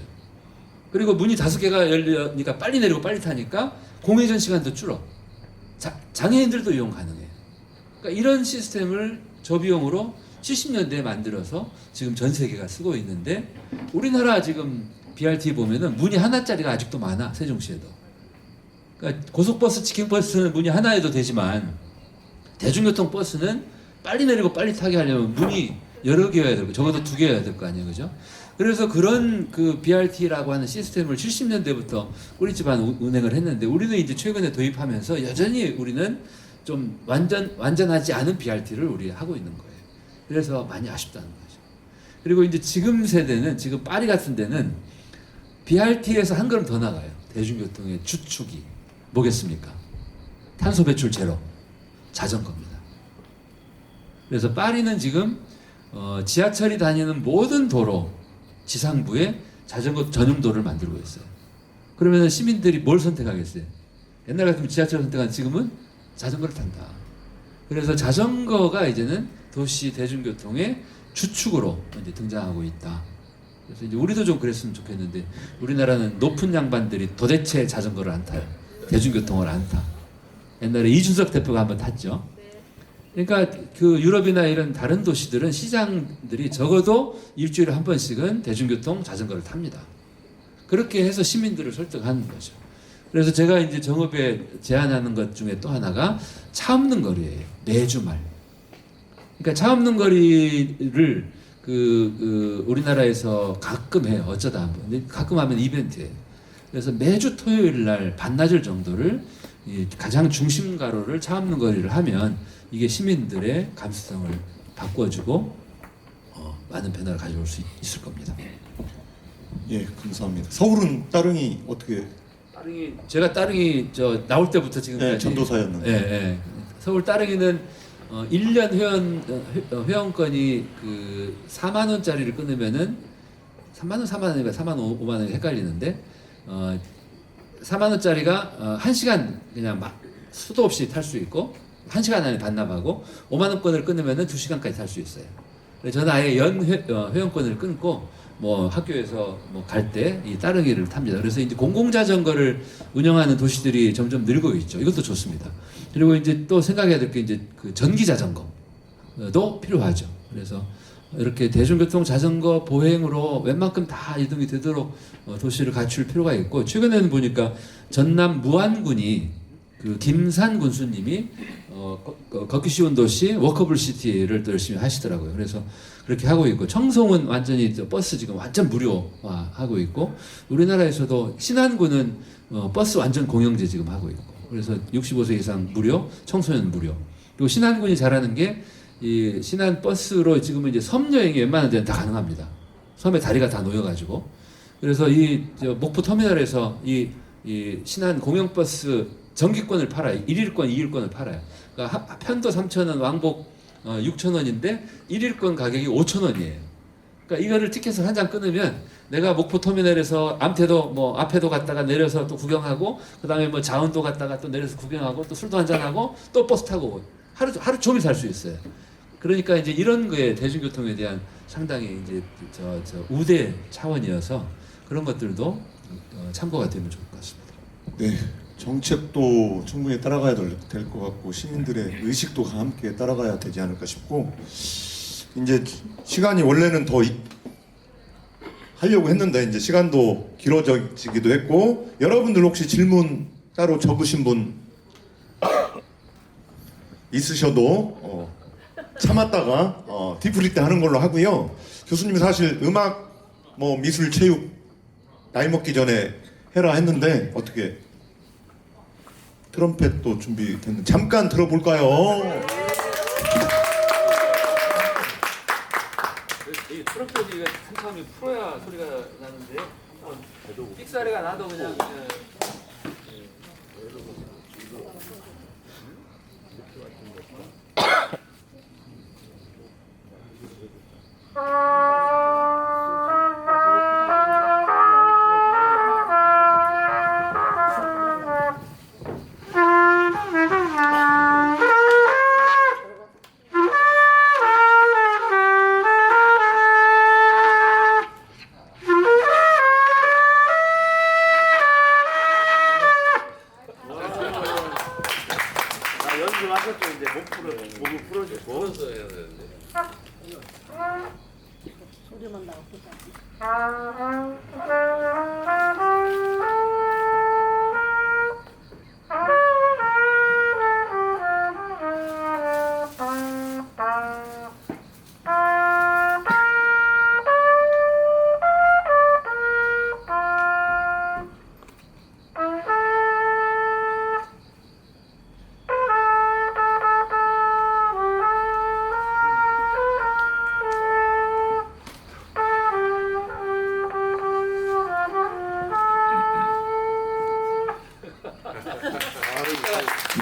그리고 문이 5개가 열리니까 빨리 내리고 빨리 타니까 공회전 시간도 줄어. 장애인들도 이용 가능해요. 그러니까 이런 시스템을 저비용으로 70년대에 만들어서 지금 전 세계가 쓰고 있는데 우리나라 지금 BRT 보면은 문이 하나짜리가 아직도 많아. 세종시에도. 그러니까 고속버스, 직행버스는 문이 하나여도 되지만 대중교통 버스는 빨리 내리고 빨리 타게 하려면 문이 여러 개여야 되고 적어도 2개여야 될 거 아니에요. 그죠? 그래서 그런 그 BRT라고 하는 시스템을 70년대부터 꾸리티바는 운행을 했는데 우리는 이제 최근에 도입하면서 여전히 우리는 좀 완전하지 않은 BRT를 우리 하고 있는 거예요. 그래서 많이 아쉽다는 거죠. 그리고 이제 지금 세대는 지금 파리 같은 데는 BRT에서 한 걸음 더 나가요. 대중교통의 주축이 뭐겠습니까? 탄소 배출 제로 자전거입니다. 그래서 파리는 지금 지하철이 다니는 모든 도로 지상부에 자전거 전용도를 만들고 있어요. 그러면 시민들이 뭘 선택하겠어요? 옛날 같으면 지하철 선택한 지금은 자전거를 탄다. 그래서 자전거가 이제는 도시 대중교통의 주축으로 이제 등장하고 있다. 그래서 이제 우리도 좀 그랬으면 좋겠는데 우리나라는 높은 양반들이 도대체 자전거를 안 타요. 대중교통을 안 타. 옛날에 이준석 대표가 한번 탔죠. 그러니까 그 유럽이나 이런 다른 도시들은 시장들이 적어도 일주일에 한 번씩은 대중교통 자전거를 탑니다. 그렇게 해서 시민들을 설득하는 거죠. 그래서 제가 이제 정읍에 제안하는 것 중에 또 하나가 차 없는 거리예요. 매주 말. 그러니까 차 없는 거리를 우리나라에서 가끔 해요. 어쩌다 한 번. 근데 가끔 하면 이벤트예요. 그래서 매주 토요일 날 반나절 정도를 가장 중심 가로를 차 없는 거리를 하면 이게 시민들의 감수성을 바꿔주고 많은 변화를 가져올 수 있을 겁니다. 예, 감사합니다. 서울은 따릉이 어떻게? 제가 따릉이 나올 때부터 지금까지 네, 전도사였는데. 예. 서울 따릉이는 1년 회원권이 4만 원짜리를 끊으면은 3만 원, 4만 원인가 4만 원, 5만 원이 헷갈리는데 4만 원짜리가 1시간 그냥 막 수도 없이 탈 수 있고 1시간 안에 반납하고 5만 원권을 끊으면은 2시간까지 탈 수 있어요. 그래서 저는 아예 회원권을 끊고 뭐 학교에서 뭐 갈 때 이 따릉이를 탑니다. 그래서 이제 공공자전거를 운영하는 도시들이 점점 늘고 있죠. 이것도 좋습니다. 그리고 이제 또 생각해야 될 게 이제 그 전기 자전거도 필요하죠. 그래서 이렇게 대중교통 자전거 보행으로 웬만큼 다 이동이 되도록 도시를 갖출 필요가 있고 최근에는 보니까 전남 무안군이 그 김산 군수님이 걷기 쉬운 도시 워커블 시티를 또 열심히 하시더라고요. 그래서 그렇게 하고 있고 청송은 완전히 버스 지금 완전 무료화하고 있고 우리나라에서도 신안군은 버스 완전 공영제 지금 하고 있고 그래서 65세 이상 무료, 청소년 무료. 그리고 신안군이 잘하는 게 이 신안 버스로 지금은 이제 섬 여행이 웬만한 데는 다 가능합니다. 섬에 다리가 다 놓여가지고 그래서 이 목포 터미널에서 이 신안 공영버스 정기권을 팔아요. 1일권, 2일권을 팔아요. 그러니까 편도 3,000원, 왕복 6,000원인데 1일권 가격이 5,000원이에요. 그러니까 이거를 티켓을 한 장 끊으면 내가 목포 터미널에서 암태도 뭐 앞에도 갔다가 내려서 또 구경하고 그다음에 뭐 자운도 갔다가 또 내려서 구경하고 또 술도 한잔 하고 또 버스 타고 하루 종일 살 수 있어요. 그러니까 이제 이런 거에 대중교통에 대한 상당히 이제 저 우대 차원이어서 그런 것들도 참고가 되면 좋을 것 같습니다. 네, 정책도 충분히 따라가야 될 것 같고 시민들의 의식도 함께 따라가야 되지 않을까 싶고 이제 시간이 원래는 더 하려고 했는데 이제 시간도 길어지기도 했고 여러분들 혹시 질문 따로 적으신 분 있으셔도 참았다가 디프리 때 하는 걸로 하고요. 교수님이 사실 음악 뭐 미술 체육 나이 먹기 전에 해라 했는데 어떻게 트럼펫도 준비됐는데 잠깐 들어볼까요? 이 트럼펫이 한참이 풀어야 소리가 나는데 삑사리가 나도 그냥 연습하셨죠. 이제 목을 풀어주고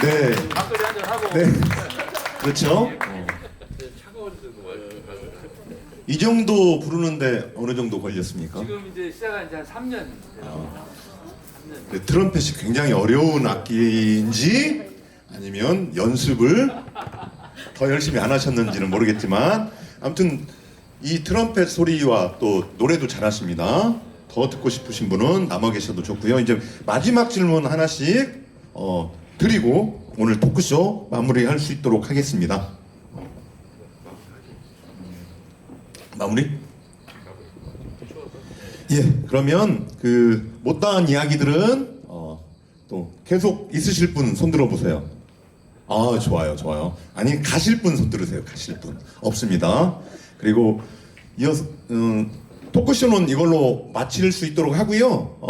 네. 막걸리 한잔 하고. 네. 그렇죠. 이 정도 부르는데 어느 정도 걸렸습니까? 지금 이제 시작한 지 한 3년. 네, 트럼펫이 굉장히 어려운 악기인지 아니면 연습을 더 열심히 안 하셨는지는 모르겠지만 아무튼 이 트럼펫 소리와 또 노래도 잘하십니다. 더 듣고 싶으신 분은 남아 계셔도 좋고요. 이제 마지막 질문 하나씩 드리고 오늘 토크쇼 마무리할 수 있도록 하겠습니다. 마무리? 예, 그러면 그 못다한 이야기들은 또 계속 있으실 분 손 들어보세요. 아, 좋아요, 좋아요. 아니, 가실 분 손 들으세요. 가실 분 없습니다. 그리고 이어서 토크쇼는 이걸로 마칠 수 있도록 하고요.